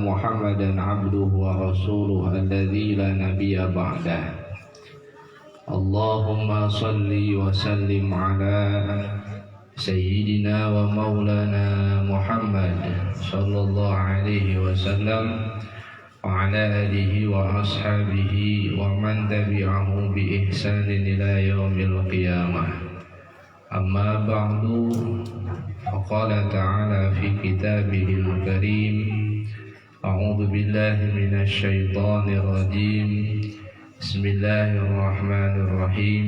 محمدا عبده ورسوله الذي لا نبي بعده اللهم صل وسلم على سيدنا ومولانا محمد صلى الله عليه وسلم وعلى آله وأصحابه ومن تبعه بإحسان إلى يوم القيامة أما بعد فقال تعالى في كتابه الكريم أعوذ بالله من الشيطان الرجيم بسم الله الرحمن الرحيم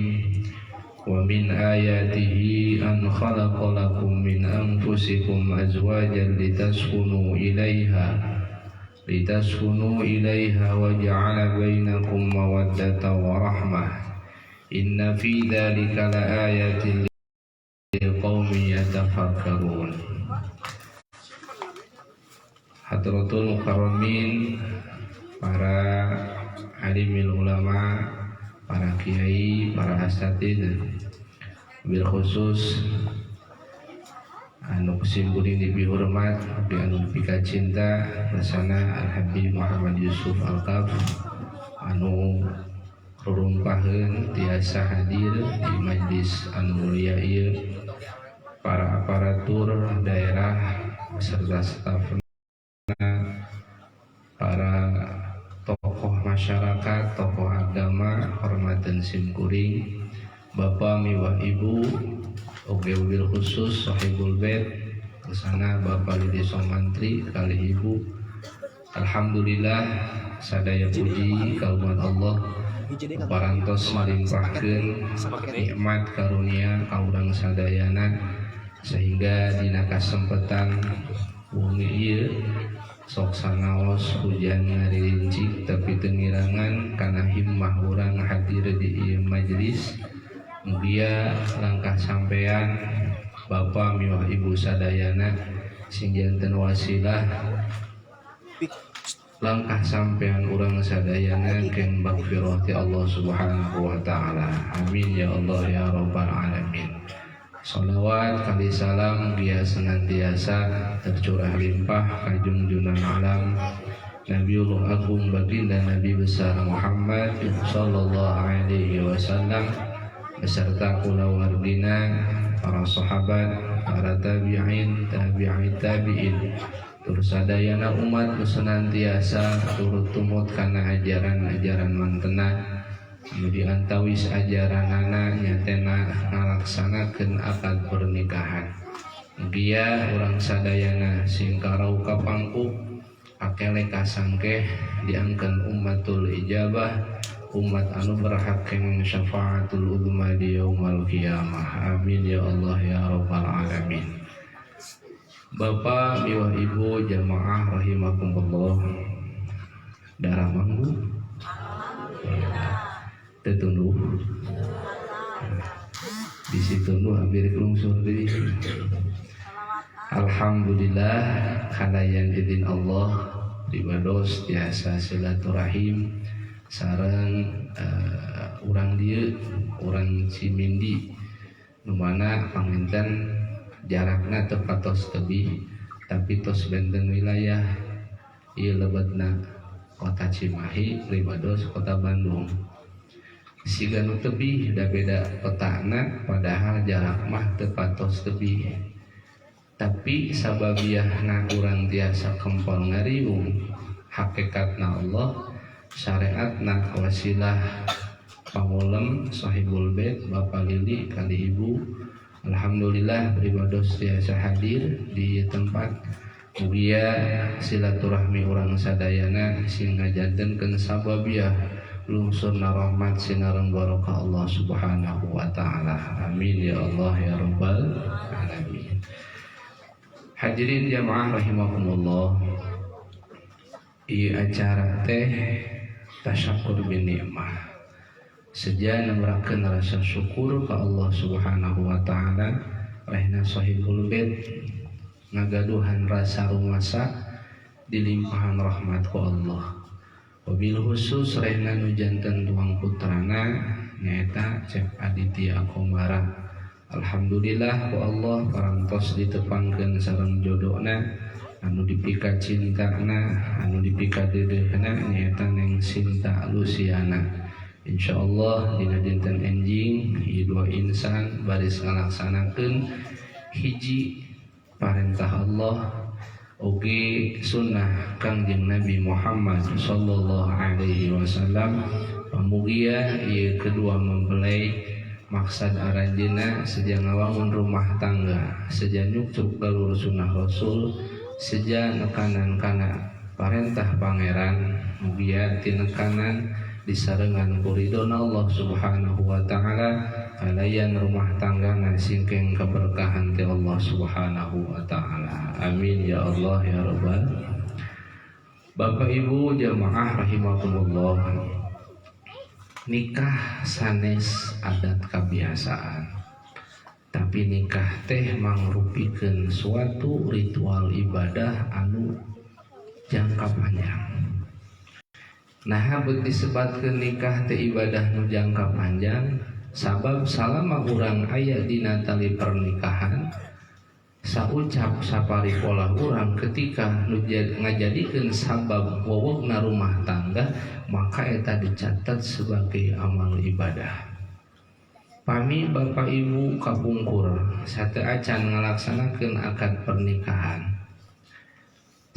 ومن آياته أن خلق لكم من أنفسكم أزواجا لتسكنوا إليها وجعل بينكم مودة ورحمة إن في ذلك لآيات لقوم يتفكرون. Hadratul Mukarramin, para alimil ulama, para kiai, para asatid, bil khusus anu kusimpuling dihormat di anu pika cinta rasana Al-Habib Muhammad Yusuf Al-Kaf anu rurumpaheun tiasa hadir di majlis anu mulia ieu, para aparatur daerah beserta stafna, para tokoh masyarakat, tokoh agama, hormatan simkuring, bapak miwah ibu, oge wabil khusus sahibul bait, kesana bapak Lidi Somantri kali ibu. Alhamdulillah sadaya puji ka umat Allah parantos malimpahkeun nikmat karunia ka urang sadayana sehingga dina kasempetan wengi ieu sok sanaos hujan ngarincik tapi tengirangan kana himmah urang hadir di ieu majelis. Mugia langkah sampean Bapak miwah Ibu sadayana sing janten wasilah langkah sampean urang sadayana ken magfirah ti Allah Subhanahu wa taala. Amin ya Allah ya rabbal alamin. Salawat kali salam dia senantiasa tercurah limpah ka junjungan alam Nabiullah Agung baginda Nabi besar Muhammad sallallahu alaihi wasallam beserta kulawargina, para sahabat, para tabi'in, tabi'in, tur sadayana umat senantiasa turut tumut kana ajaran-ajaran mantena kemudian tawis ajaranana nyatena ngalaksanakeun akad pernikahan. Mugia urang sadayana sing karau kapangku akele kasangkeh diangkeun ummatul ijabah, umat anu berhak kenging syafaatul uzma di yaumil qiyamah. Amin ya Allah ya rabbal alamin. Bapak miwah Ibu jamaah rahimakumullah, darah manggu tetunduh bisi tunduh hampir kelungsur deui. Alhamdulillah kadayan idin Allah ribados tiasa silaturahim sareng urang dieu urang Cimindi nu mana panginten jarakna teu patos tebih tapi tos benten wilayah ieu lebetna kota Cimahi ribados kota Bandung. Siga nu tebih da beda kotana padahal jarak mah teu patos tebih. Tapi sababiahna urang tiasa kempol ngariung hakikatna Allah, syariatna wasilah pangulem sahibul bait Bapak Lili kali Ibu. Alhamdulillah beribados tiasa hadir di tempat. Mugia silaturahmi urang sadayana sing ngajantenkeun sababiah lungsurna rahmat sinareng barokah Allah Subhanahu wa taala. Amin ya Allah ya rabbal alamin. Hadirin jamaah rahimakumullah, ieu acara teh tasyakur bin nikmah. Seja nembrakeun rasa syukur ka Allah Subhanahu wa taala rehna sahibul bait ngagaduhan rasa rumasa dilimpahan rahmat ku Allah. Wabil khusus rehna nu janten tuang putrana nyaeta Cep Aditya Komara. Alhamdulillah ku Allah parantos ditepangkeun sareng jodona anu dipika cintana anu dipika dedehna nyaeta Neng Sinta Luciana. Insyaallah dina dinten enjing ieu dua insan baris ngalaksanakeun hiji parentah Allah oge sunnah Kangjeng Nabi Muhammad sallallahu alaihi wasallam. Pamugia ieu kedua mempelai maksad aranjeunna seja ngawangun rumah tangga, seja nyukcuk galur sunnah Rasul, seja nekanan kana parentah pangeran, mugia tinekanan disarengan kuridona Allah subhanahu wa ta'ala kalayan rumah tangga singkeng keberkahan ti Allah subhanahu wa ta'ala. Amin ya Allah ya Rabbal. Bapak Ibu jamaah rahimakumullah, nikah sanes adat kebiasaan, tapi nikah teh mangrupikeun suatu ritual ibadah anu jangka panjang. Nah, habut disebatkeun nikah teh ibadah nu jangka panjang sabab salama urang aya dina tali pernikahan saucap saparipola urang ketika nu ngajadikeun sabab wewegna rumah tangga maka eta dicatat sebagai amal ibadah. Pami Bapak Ibu kapungkur sateu acan ngalaksanakeun akad pernikahan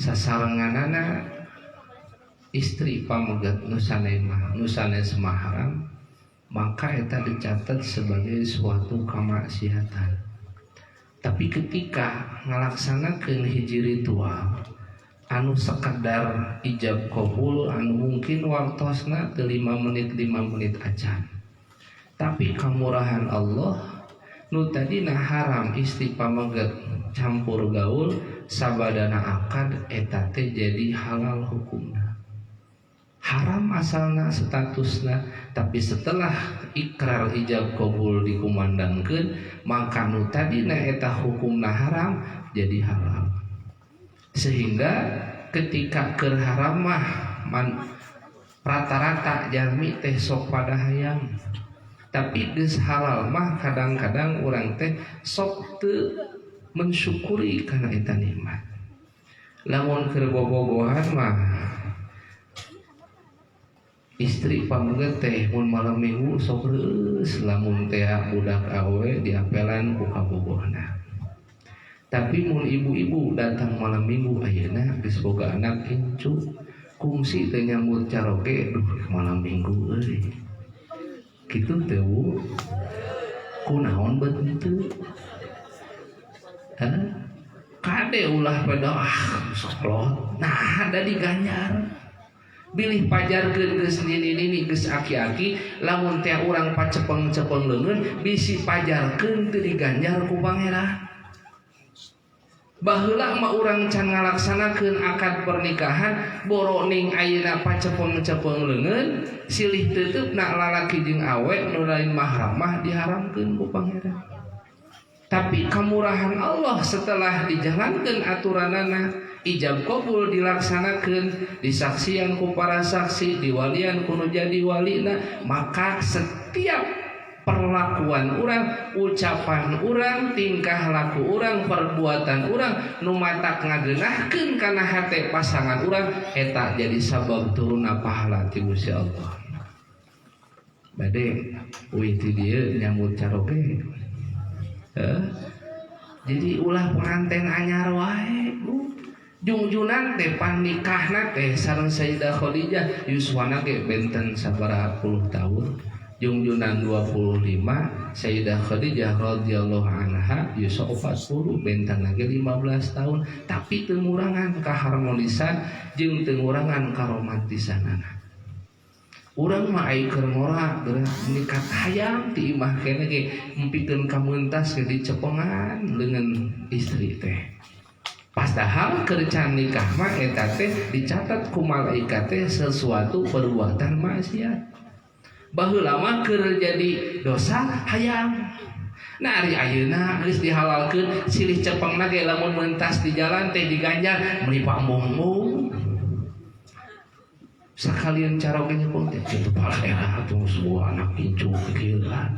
sasarenganana istri pamegat nu sanes mahram maka eta dicatat sebagai suatu kamaksiatan. Tapi ketika ngalaksanakeun hiji ritual anu sekadar ijab qabul anu mungkin wartosna teu 5 menit acan, tapi kamurahan Allah nu tadina haram istri pamegat campur gaul sabadana akad eta teh jadi halal hukumna. Haram asalna statusna, tapi setelah ikrar ijab qabul dikumandangkeun maka nu tadina eta hukumna haram jadi halal. Sehingga ketika keur haram mah rata-rata jalmi teh sok pada hayang, tapi geus halal mah kadang-kadang urang teh sok teu mensyukuri kana eta nikmat. Lamun keur bobogohan mah istri pamegat teh mun malam minggu sok reus lamun teh budak awe diapelan ku kabogohna. Tapi mun ibu-ibu datang malam minggu ayeuna geus boga anak incu kungsi teh nyambut caroge duh malam minggu euy. Kitu teh Bu. Kunaon beut teu? Kade ulah pada saklot. Nah ada diganjar. Bilih pajarkeun geus nini geus aki-aki lamun teh urang pacepeng-cepeng leungeun bisi pajarkeun teu diganjar ku pangeran. Baheula mah urang can ngalaksanakeun akad pernikahan boroning ayeuna pacepeng-cepeng leungeun silih teuteup lalaki jeung awe nu lain mahram mah diharamkeun ku pangeran. Tapi kamurahan Allah setelah dijalankeun aturanana ijab qabul dilaksanakeun disaksian ku para saksi diwalian ku nu jadi walina maka setiap perlakuan urang ucapan urang tingkah laku urang perbuatan urang nu matak ngageunahkeun kana hate pasangan urang eta jadi sabab turunna pahala ti Gusti Allah. Bade uih ti dieu nyambut caroge jadi ulah pengantin anyar wae Bu. Jungjunan teh panikahna teh sareng Sayyidah Khadijah yuswana ge benten sabaraha puluh tahun. Jungjunan 25 Sayyidah Khadijah radhiyallahu anha yuswa 40 benten lagi 15 tahun. Tapi teu ngurangan kaharmonisan jeung teu ngurangan karomantisanana. Urang mah ai keur ngora nikat hayang ti imah keneh ge empikeun kameuntas ke dicepengan leungeun istri teh. Padahal keur can nikah mah eta teh dicatat ku malaikat teh sesuatu perbuatan maksiat. Baheula mah keur jadi dosa hayang. Nah ari ayeuna geus dihalalkeun silih cepengna ge lamun meuntas di jalan teh diganjar meuli pambung-bung. Sakalian caroge nyepeng teh kitu pala era atuh sebuah anak incu kegilaan.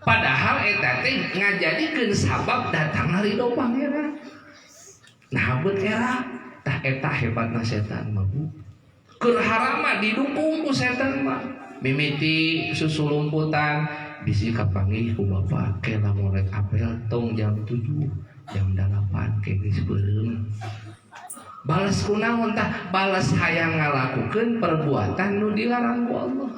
Padahal eta teh ngajadikeun sabab datang ridho pangeran. Nah beut era Tah eta hebatna setan mah Bu. Keur harama didukung ku setan mah. Mimiti susulumputan bisi kapanggih ku bapak ke lamun rek apel tong jam 7 jam 8 ke geus beureum. Balas kunaon tah? Balas hayang ngalakukeun perbuatan nu dilarang ku Allah.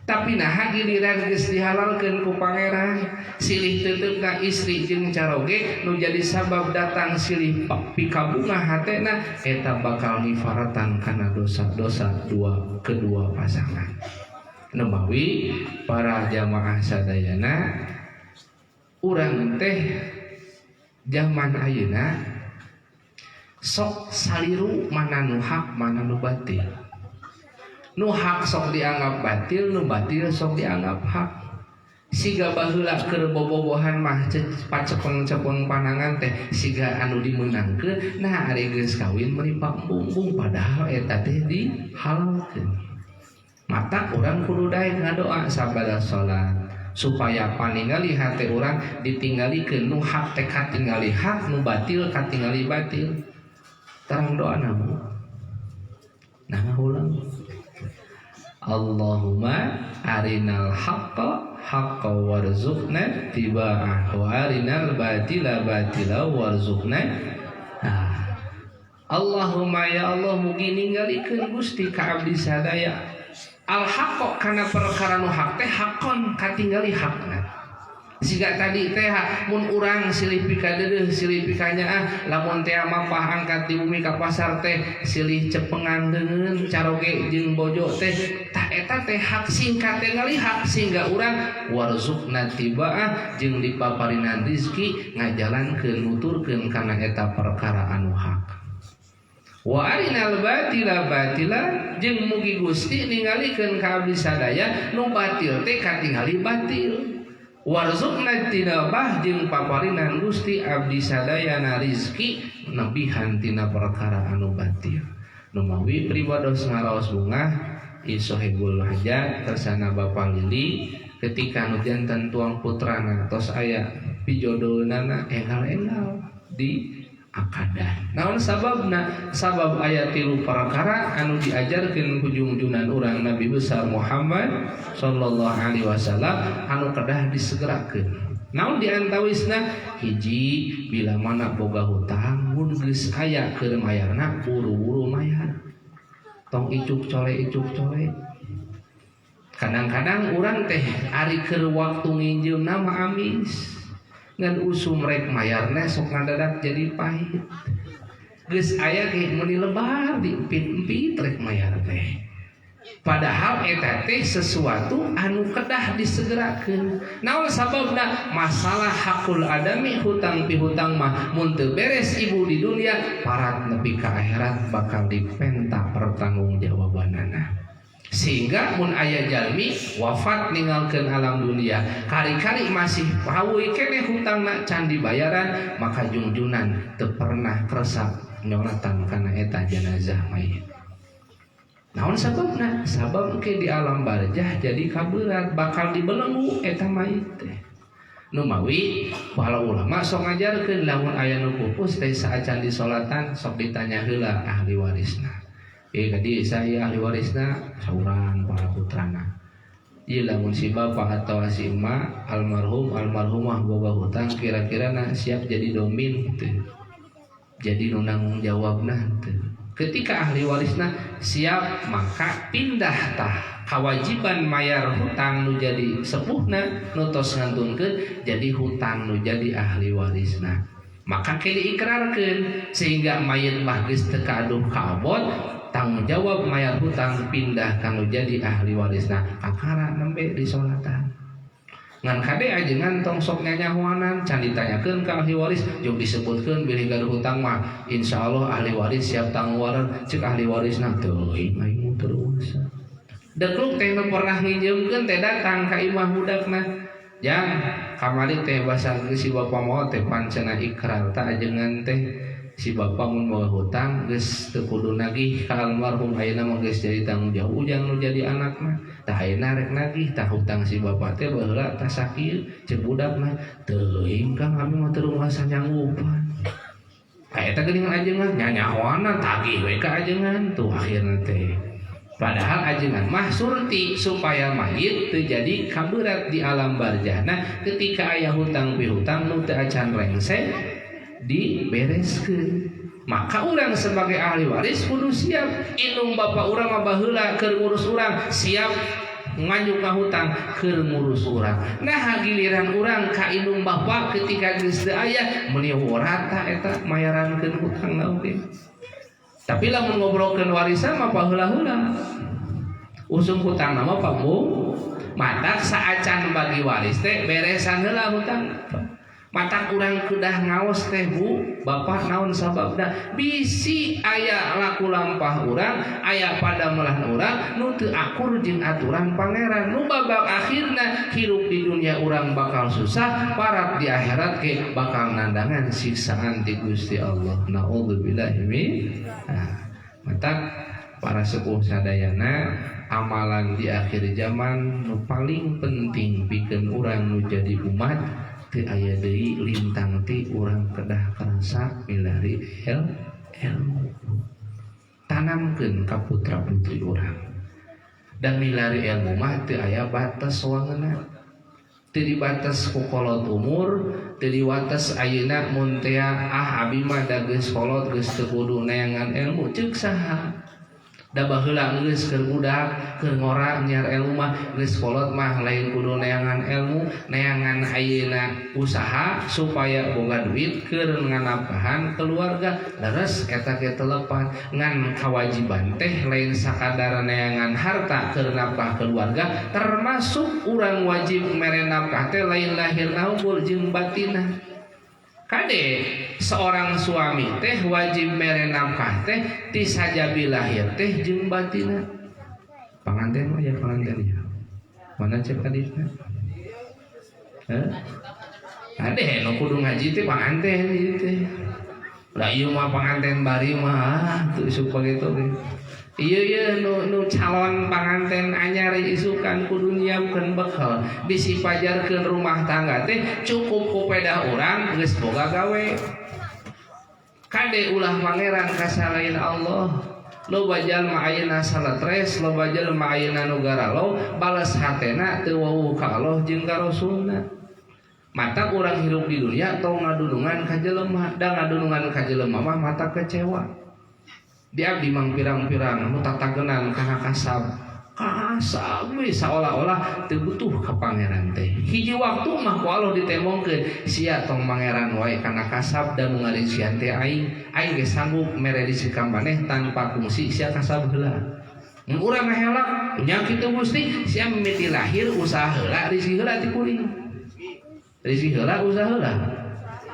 Tapi nah giliran geus dihalalkeun ku pangeran, silih teuteuk ka istri jeung caroge nu jadi sabab datang silih pikabunga hatena eta bakal nifaratan kana dosa-dosa kedua pasangan. Nemawi para jamaah sadayana urang teh zaman ayeuna sok saliru mana nu hak mana nu batil. Nu hak sok dianggap batil, nu batil sok dianggap hak. Siga baheula keur bobogohan mah pacepeng-cepeng panangan teh siga anu dimenangkeun nah ari geus kawin meuli pambung padahal eta teh dihalalkeun. Mata urang kudu daek ngadoa sabada salat supaya paningali hate urang ditinggalikeun nu hak teh katingali hak, nu batil katingali batil. Tarang doa namu. Nah ulang. Allahumma arinal haqqa haqqa warzuqna tiba'ah wa arinal batila batila warzuqna. Allahumma ya Allah mugi ningalikeun Gusti ka abdi sadaya al haqqa kana perkara nu hak teh haqqon katingali hakna. Siga tadi teh mun urang silih pikadeudeuh silih pikanya lamun teh mapah angkat di bumi ka pasar teh silih cepengan deungeun caroge jeung bojo teh tah eta teh hak singkat teh ngali hak sehingga urang warzuqna tibaah jeung dipaparinan rezeki ngajalankeun nuturkeun kana eta perkara anu hak. Wa arinal batila batila jeung mugi Gusti ningalikeun ka abdi sadaya nu batil teh katingali batil. Warzuqna tinabah jeung paparinan Gusti abdi sadayana rizki nebihan tina perkara anu batil. Nu mawi pribados ngaraos bungah isohibul hajat kersana Bapa Lili ketika nu janten tuang putrana tos aya pijodohna enggal-enggal di akadah. Naon sababna? Sabab aya 3 perkara anu diajarkeun ku junjunan urang Nabi besar Muhammad sallallahu alaihi wasallam anu kedah disegerakeun. Naon diantawisna? Hiji, bila mana boga hutang mun geus aya keur mayarna buru-buru mayar. Tong icuk cole. Kadang-kadang urang teh ari keur waktu nginjeunna mah amis. Ngan usum rek mayarna sok ngadadak jadi pahit. Geus aya ge meuni lebar diempit-empit rek mayar teh. Padahal eta teh sesuatu anu kedah disegerakeun. Naon sababna? Masalah hakul adami hutang pihutang mah mun teu beres ibu di dunia parat nepi ka akhirat bakal dipenta pertanggungjawabanana. Sehingga mun aya jalmi wafat ninggalkeun alam dunia kali-kali masih paweuy keneh hutangna can dibayaran maka jungjunan teu pernah kersa nyoratan kana eta jenazah mayit. Naon sababna? Sabab ke di alam barzah jadi kaberat bakal dibelenggu eta mayit teh. Nu mawi para ulama sok ngajarkeun lamun aya nu pupus teh saacan disolatan sok ditanya heula ahli warisna. Kadi saya ahli warisna sauran para putrana. Ieu lamun si bapa atau si emak almarhum almarhumah boga hutang kira-kira siap jadi domin teu. Jadi nu nanggung jawabna teu. Ketika ahli warisna siap maka pindah tah kewajiban mayar hutang nu jadi sepuhna nu tos ngantunkeun jadi hutang nu jadi ahli warisna. Maka ke diikrarkeun sehingga mayit mah geus teu kaaduh ka abot tanggung jawab mayar hutang pindah kanu jadi ahli warisna kakara nembe disolatan. Ngan kade ajengan tong sok nyanyahoanan can ditanyakeun ka ahli waris jeung disebutkeun bilih gaduh hutang mah insyaallah ahli waris siap tangguaran ceuk ahli warisna teuing aing terus. Dekluk teh nu pernah nginjeumkeun teh datang ka imah budakna. Jang kamari teh basa si bapa moal teh pancena ikrar ta ajengan teh si bapa mun bawa hutang geus teu kudu nagih ka almarhum ayeuna mah geus jadi tanggung jawab ujang nu jadi anakna tah ayeuna rek nagih tah hutang si bapa teh baheula tah sakieu ceuk budakna teuing Kang abi mah teu rumasa nyanggupan kayak eta geuning ajengan nyanyahoana tagih we ka ajengan tuh akhirna teh. Padahal ajengan mah surti supaya mayit teu jadi kaberat di alam barzahna ketika aya hutang pihutang nu teu acan rengsek dibereskeun. Maka urang sebagai ahli waris kudu siap. Indung bapak urang mah baheula keur ngurus urang, siap ngajuk hutang keur ngurus urang. Nah giliran urang ka indung bapak ketika geus teu aya meuli rata eta mayarankeun hutangna oge. Tapi lamun ngobrolkeun warisan mah paheula-heula. Usum hutangna mah pambung matak saacan bagi waris teh beresan heula hutang. Matak urang kedah ngaos teh Bu, bapak naon sababna? Bisi aya laku lampah urang, aya padamelan urang nu teu akur jeung aturan pangeran. Nu babak akhirna hirup di dunia urang bakal susah, parat di akhirat ge bakal nandangan siksaan di Gusti Allah. Naudzubillahi min. Matak para sepuh sadayana, amalan di akhir zaman nu paling penting pikeun urang nu jadi umat teu aya deui lintang ti urang kedah karasa milari ilmu. Tanamkeun ka putra putri urang. Dan milari ilmu mah teu aya batas wangeuna. Teu dibatas ku kolot umur, teu diwates ayeuna mun tea abi mah da geus kolot geus teu kudu neangan ilmu ceuk saha. Da baheula geus keur budak keur ngora nyiar ilmu mah geus kolot mah lain kudu neangan ilmu, neangan ayeuna usaha supaya boga duit keur nganapahan keluarga. Leres eta ge telepan ngan kawajiban teh lain sakadar neangan harta keur napah keluarga, termasuk urang wajib mere nafkah teh lain lahirna unggul jeung batinna. Kade seorang suami teh wajib mere nafkah teh ti sajabi lahir teh jeung batina. Panganten mah ya panganten ya. Mana cek hadisna? Kade nu kudu ngaji teh panganten ieu teh. Da ieu mah panganten bari mah teu suka kitu ge. Ieu nu calon panganten anyar isukan kudu nyiapkeun bekal bisi pajarkeun rumah tangga teh cukup ku pedah urang geus boga gawe. Kade ulah pangeran ka salain Allah. Loba jalma ayeuna saletres, loba jalma ayeuna nu garalo, bales hatena teu wawuh ka Allah jeung ka Rasulna. Mata urang hirup di dunia tong ngadunungan ka jelema, da ngadunungan ka jelema mah mata kecewa. Di abdi mang pirang-pirang nu tatagenan kana kasab we saolah-olah teu butuh ka pangeran teh. Hiji waktu mah ku Allah ditemongkeun sia tong pangeran wae kana kasab dan nu ngarisian teh aing ge sanggup mere disikam maneh tanpa fungsi sia kasab heula. Mun urang ngahelak nya kitu Gusti sia mimiti lahir usaha heula rizki heula ti kuring. Rizki heula usaha heula.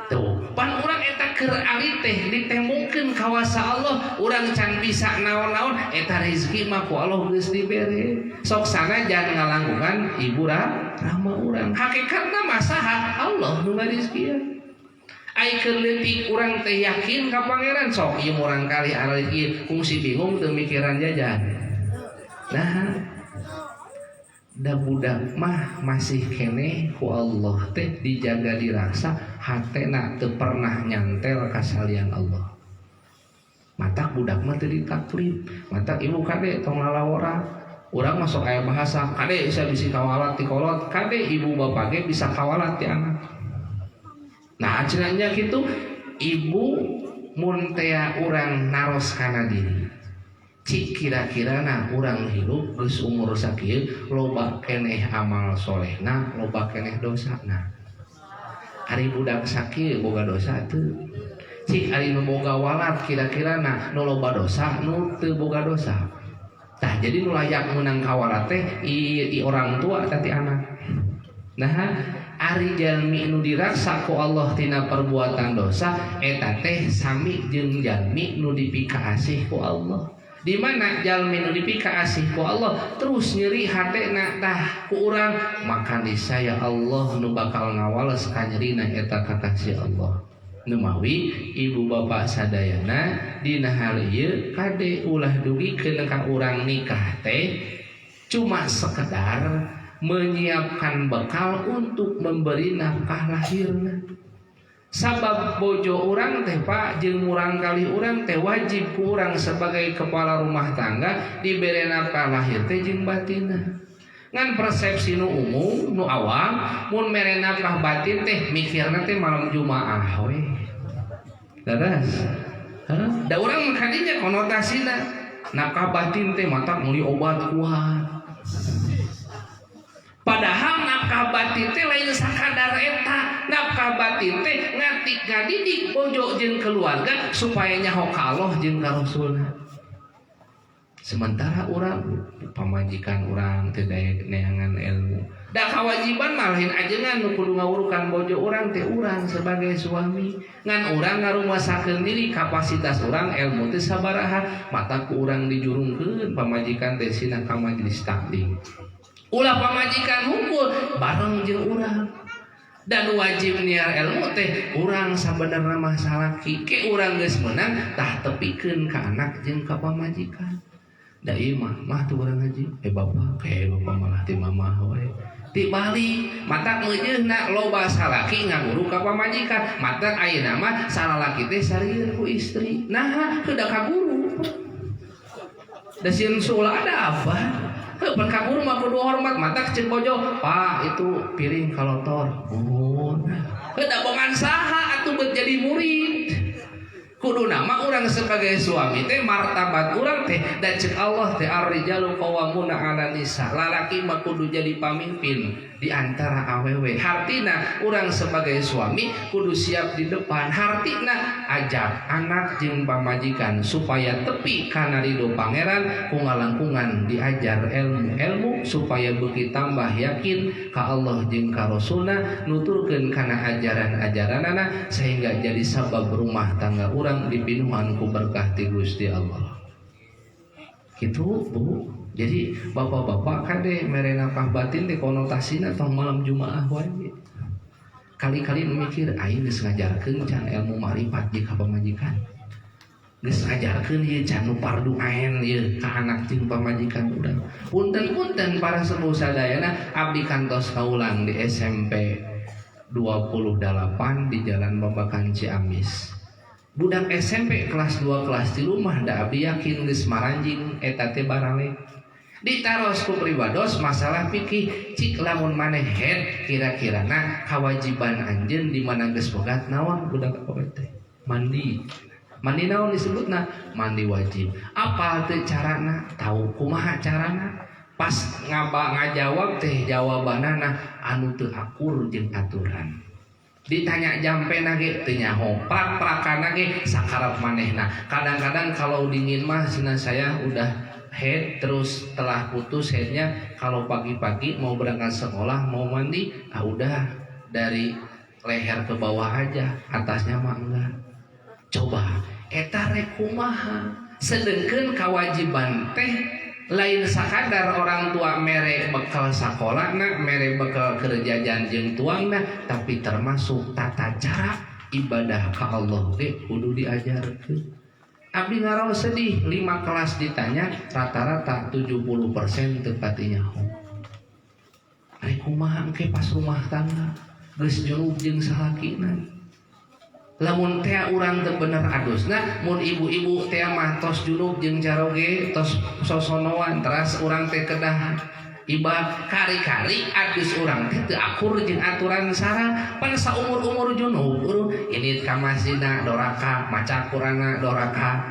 Tuh, pan urang eta keur ali teh ditemongkeun kawasa Allah, urang can bisa naon-naon eta rezeki mah ku Allah geus dibere. Sok sana jangan ngalangkungan ibu rahma urang. Hakikatna mah saha? Allah nu ngarizkieun. Ai keur leutik urang teh yakin ka pangeran sok ieu urang kali ari ieu kungsi bingung teu mikiran jajan. Nah, da budak mah masih keneh ku Allah teh dijaga diraksa hatena teu pernah nyantel ka salian Allah. Matak budak mah teu ditaklif. Matak ibu kade tong lalawora. Urang masuk aya bahasa kade bisa bisi kawalat ti kolot, kade ibu bapak ge bisa kawalat ti anak. Nah cenanya kitu ibu mun tea urang naros kana diri. Cik kira-kirana urang hidup geus umur sakieu loba keneh amal solehna, loba keneh dosana. Ari budak sakieu boga dosa teu? Cik ari nu boga walat kira-kirana nu loba dosa, nu teu boga dosa. Tah jadi nu layak meunang kawalat teh i orang tua tati anak. Nah, ari jalmi nu diraksa ku Allah tina perbuatan dosa eta teh sami jeung jalmi nu dipikaasih ku Allah. Di mana jalmi nu dipika asih ku Allah terus nyeri hatena tah ku urang maka niscaya Allah nu bakal ngawales ka nyerina eta kakasih Allah. Nu mawi ibu bapak sadayana dina hal ieu kade ulah dugikeun ka urang nikah teh cuma sekedar menyiapkan bekal untuk memberi nafkah lahirna. Sabab bojo urang teh Pak jeung murang kali urang teh wajib ku urang sebagai kepala rumah tangga dibere nafkah lahir teh jeung batinna. Ngan persepsi nu umum nu awam mun mere nafkah batin teh mikirna teh malam Jumaah we. Daras. Da urang kadinya konotasina nafkah batin teh mata meuli obat kuat. Padahal nafkah batin teh lain sakadar eta. Nafkah batin teh ngadidik bojo jeung keluarga supaya nyaho ka Allah jeung ka Rasulna. Sementara urang pamajikan urang teh daya neangan ilmu. Da kewajiban malahin ajengan nu kudu ngawurukan bojo urang teh urang sebagai suami. Ngan urang ngarumasakeun diri kapasitas urang ilmu teh sabaraha mata ku urang dijurungkeun pamajikan teh sina ka majelis taklim. Ulah pamajikan hungkul bareng jeung urang dan wajib niar ilmu teh urang sabenerna mah salaki ke urang geus meunang tah tepikeun ka anak jeung ka pamajikan. Da ieu mah tuh urang ngaji bapak malah ti mamah we ti bali mata meujeuhna loba salaki ngaguru ka pamajikan mata ayeuna mah salalaki teh sarieun ku istri nah heuda ka guru da sieun sula ada apa. Berkabur mah kudu hormat mata cek bojo Pak itu piring kalotor da bongan saha atuh beut jadi murid kudu nama urang sebagai suami teh martabat urang teh dan cek Allah teh ar-rijalu qawwamuna 'alan nisa lalaki mah kudu jadi pamimpin di antara awewe. Hartina urang sebagai suami kudu siap di depan. Hartina ajak anak jeung pamajikan supaya tepi kana ridho pangeran ku ngalangkungan diajar ilmu supaya beuki tambah yakin ka Allah jeung ka Rasulna nuturkeun kana ajaran-ajaranana sehingga jadi sabab rumah tangga urang dipinuhan ku berkah ti Gusti Allah. Gitu Bu. Jadi bapak-bapak kade mere nafkah batin teh konotasina tong malam Jumaah wae. Kali-kali mikir aing geus ngajarkeun can ilmu makrifat jeung ka pamajikan. Geus ngajarkeun ieu can nu fardu ain ieu ka anak jeung pamajikan urang. Punten-punten para sepuh sadayana abdi kantos kaulang di SMP 28 di Jalan Babakan Ciamis. Budak SMP kelas 2 kelas 3 mah da abdi yakin geus maranjing eta teh barale. Ditaros ku pribados masalah fikih cik lamun maneh head kira-kirana kewajiban anjeun di mana geus bogat naon budak apa teh mandi naon disebutna mandi wajib apa teh carana tahu kumaha carana pas ngajawab teh jawabanana anu teu akur jeung aturan ditanya jampena ge teu nyaho prak-prakana ge sakarep manehna kadang-kadang kalau dingin mah cenah saya udah head terus setelah putus headnya kalau pagi-pagi mau berangkat sekolah mau mandi udah dari leher ke bawah aja atasnya mah enggak. Coba eta rek kumaha sedengkeun kewajiban teh lain sakadar orang tua mere bekal sakolana mere bekal kerjajan jeung tuangna tapi termasuk tata cara ibadah ka Allah teh kudu diajarkeun. Abdi ngaraos sedih 5 kelas ditanya rata-rata 70% tepati nyaho. Ari kumaha engke pas rumah tangga geus junub jeung salakina. Lamun teh urang teu bener adusna mun ibu-ibu teh mah tos junub jeung caroge tos sosonoan teras urang teh kedah ibadah kari-kari adus urang teh teu akur jeung aturan sareng pan saumur-umur junub ini ka masjidna doraka maca Qur'anna doraka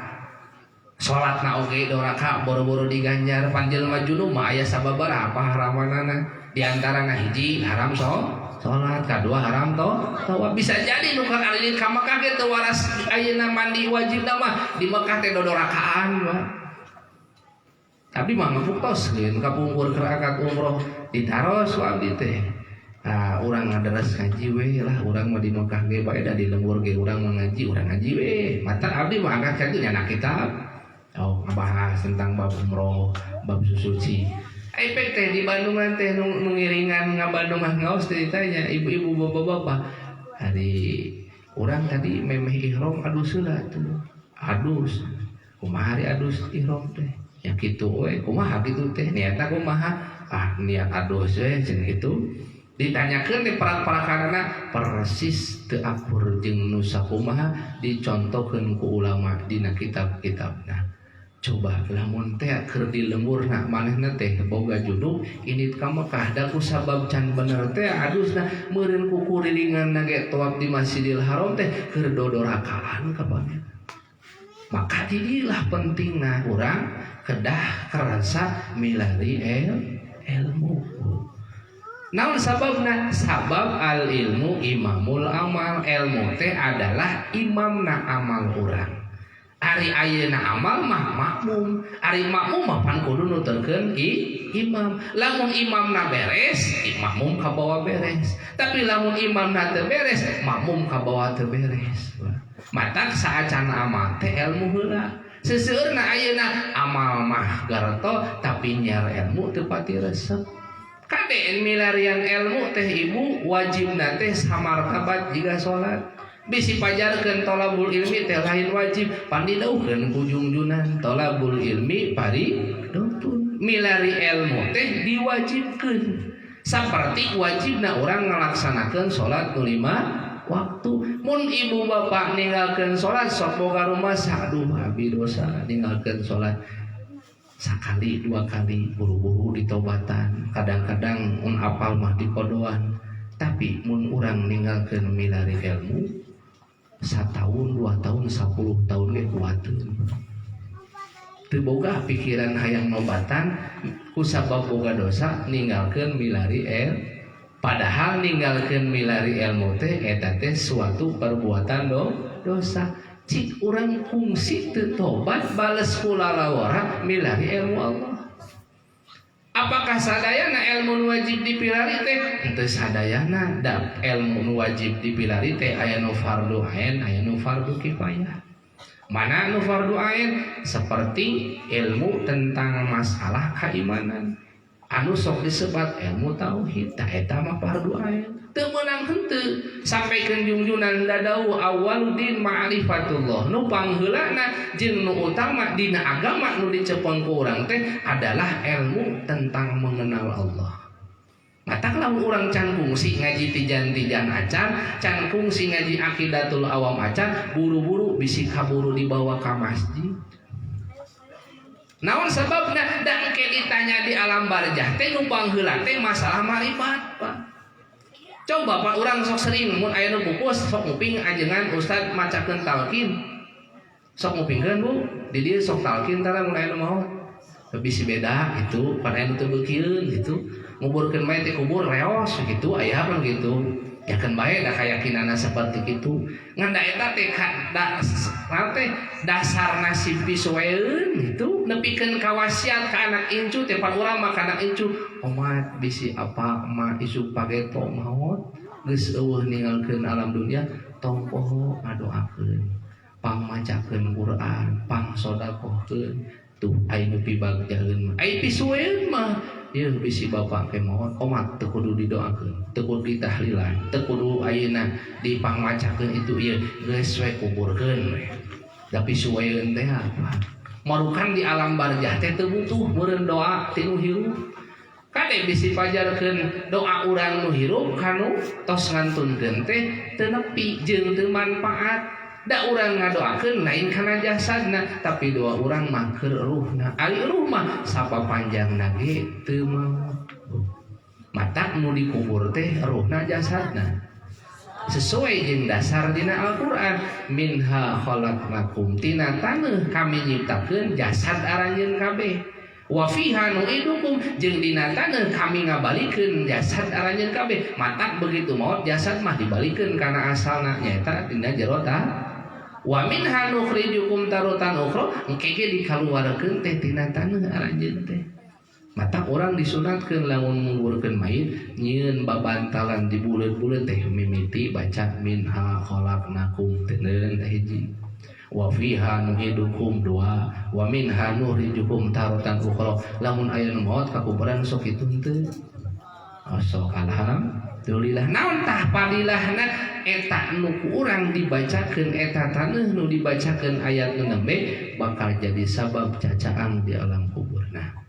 salatna oge doraka boro-boro diganjar pan jelema junub mah aya sababaraha haramanana di antarana hiji haram salat kadua haram tawa bisa jadi nu kan alilin ka Mekah ge teu waras ayeuna mandi wajibna mah di Mekah teh dodораkaan mah tapi mah ngapuktos kapungkur kerakat umroh ditaros abdi teh urang ngadaras ngaji we lah urang mah di Mekah ge bae da di lembur ge urang mah ngaji urang ngaji we mata abdi mah angkat ka itu nyana kitab ngebahas tentang bab umroh bab suci efek teh di Bandung teh nu ngiringan ngabandungan ngaos ceritanya ibu-ibu bapak-bapak hari urang tadi memeh ihram adus heula tuh adus kumaha hari adus ihram teh ya kitu we kumaha kitu teh niatna kumaha niat adus we cenah kitu ditanyakeun di parak-parakanana persis teu akur jeung nu sakumaha dicontohkeun ku ulama dina kitab-kitabna. Coba lamun teh keur di lemurna manehna teh boga junub ini ka Mekah da ku sabab can bener teh adusna meureun ku kurilingan ge tawaf di Masjidil Haram teh keur dodorakaan ka banget. Maka didilah pentingna urang kedah kerasa milari ilmu. Naon sababna? Sabab al ilmu imamul amal. Ilmu teh adalah imamna amal urang. Ari ayeuna amal mah makmum, ari makmum mah pan kudu nuturkeun imam. Lamun imamna beres, makmum kabawa beres. Tapi lamun imamna teu beres, makmum kabawa teu beres. Matak saacana amal teh ilmu heula. Seseueurna ayeuna amal mah garto tapi nyiar ilmu teu pati resep. Kade milarian ilmu teh ibu wajibna teh samartabat jiga salat. Bisi pajarkeun tolabul ilmi teh lain wajib pandidaukeun ku junjunan tolabul ilmi pari dotun. Milari ilmu teh diwajibkeun saperti wajibna urang ngalaksanakeun salat nu 5 waktu. Mun ibu bapak ninggalkeun salat sok boga rumasa, aduh abi dosa ninggalkeun salat sakali 2 kali buru-buru ditobatan. Kadang-kadang mun apal mah dikodoan. Tapi mun urang ninggalkeun milari ilmu 1 tahun, 2 tahun, 10 tahun ge kuateun. Teu boga pikiran hayang nobatan kusabab boga dosa ninggalkeun milari padahal ninggalkeun milari ilmu teh eta teh suatu perbuatan dosa. Cik urang kungsi teu tobat bales kulalawara milari ilmu Allah. Apakah sadayana ilmu nu wajib dipilari teh? Henteu sadayana. Da ilmu nu wajib dipilari teh aya nu fardu ain, aya nu fardu kifayah. Mana nu fardu ain? Seperti ilmu tentang masalah keimanan. Anu sok disebat ilmu tauhid, tah eta mah fardu ain. Teu meunang henteu sampaikeun junjunan dadau awwaluddin ma'rifatullah. Nu pangheulana jeung nu utama dina agama nu dicepeng ku urang teh adalah ilmu tentang mengenal Allah. Matak lamun urang can kungsi ngaji tijan-tijan acan, can kungsi ngaji aqidatul awam acan, buru-buru bisi kaburu dibawa ka masjid. Naon sababna? Da engke ditanya di alam barzah teh nu pangheula teh masalah marifat, Pak. Coba Pak urang sok sering mun aya nu pupus sok nguping ajengan ustad macakeun talqin. Sok ngupingkeun Bu, di dieu sok talqin tara mun aya nu maot. Bisi beda itu, pan aya nu teu beukieun gitu. Nguburkeun mayit di kubur reos gitu, aya apa gitu. Yakeun bae da kayakinanna seperti kitu. Ngan da eta teh dasar nasib pisueun gitu, nepikeun kawasiat ka anak incu teh pan urang mah ka anak incu. Omat bisi apa mah isuk pageto maot geus eueuh ninggalkeun alam dunia tong poho ngadoakeun pang macakeun Quran pang sedekahkeun tuh ai nu pibagjaeun mah ai pisueun mah ieu bisi bapak ke mohon omat teu kudu didoakeun teu kudu ditahlilan teu kudu ayeuna dipangmacakeun itu ieu geus we kuburkeun we da pisueun teh apa marukan di alam barzah teh teu butuh meureun doa ti nu hirup. Kade bisi pajarkeun doa urang nu hirup kanu tos ngantunkeun teh teu nepi jeung teu manfaat. Da urang ngadoakeun lain kana jasadna tapi doa urang mah keur ruhna. Ari ruh mah sapapanjangna ge teu maot. Matak nu dikubur teh ruhna jasadna. Sesuai jeung dasar dina Al-Qur'an minha khalaqnakum tina taneuh kami nyiptakeun jasad aranjeun kabeh. Wa fiha nu'idukum jeung dina taneuh kami ngabalikeun jasad aranjeun kabeh. Matak begitu maot jasad mah dibalikeun kana asalna nyaeta dina jero ta. Wa minha nukhrijukum taratan ukhra engke ge dikaluarkeun teh tina taneuh aranjeun teh. Matak urang disunatkeun lamun nguburkeun mayit nyieun babantalan di buleut-buleut teh mimiti baca minha khalaqnakum teh hiji. Wa fiha nu'idukum dua wa minha nukhrijukum taratan ukhra lamun aya nu maot ka kuburan sok kitu teu sok alhamdulillah naon tah padilahna eta nu ku urang dibacakeun eta taneuh nu dibacakeun ayat nu nembe bakal jadi sabab cacaang di alam kuburna.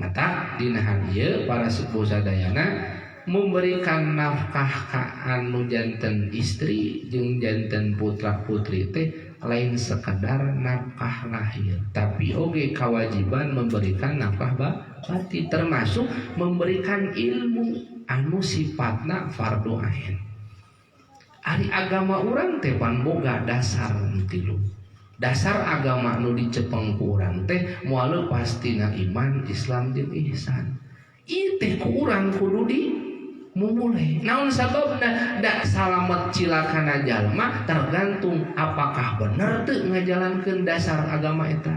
Mata dina hal ieu para sepuh sadayana memberikan nafkah ka anu janten istri jeung janten putra putri teh lain sekedar nafkah lahir, tapi oge kewajiban memberikan nafkah batin, termasuk memberikan ilmu anu sifatna fardu ain. Ari agama urang teh pan boga dasar tilu. Dasar agama anu dicepeng ku urang teh moal pastina iman, Islam jeung ihsan. Ieu teh ku urang kudu dimulai. Naon sababna? Da salamet cilakana jalma tergantung apakah bener teu ngajalankeun dasar agama eta.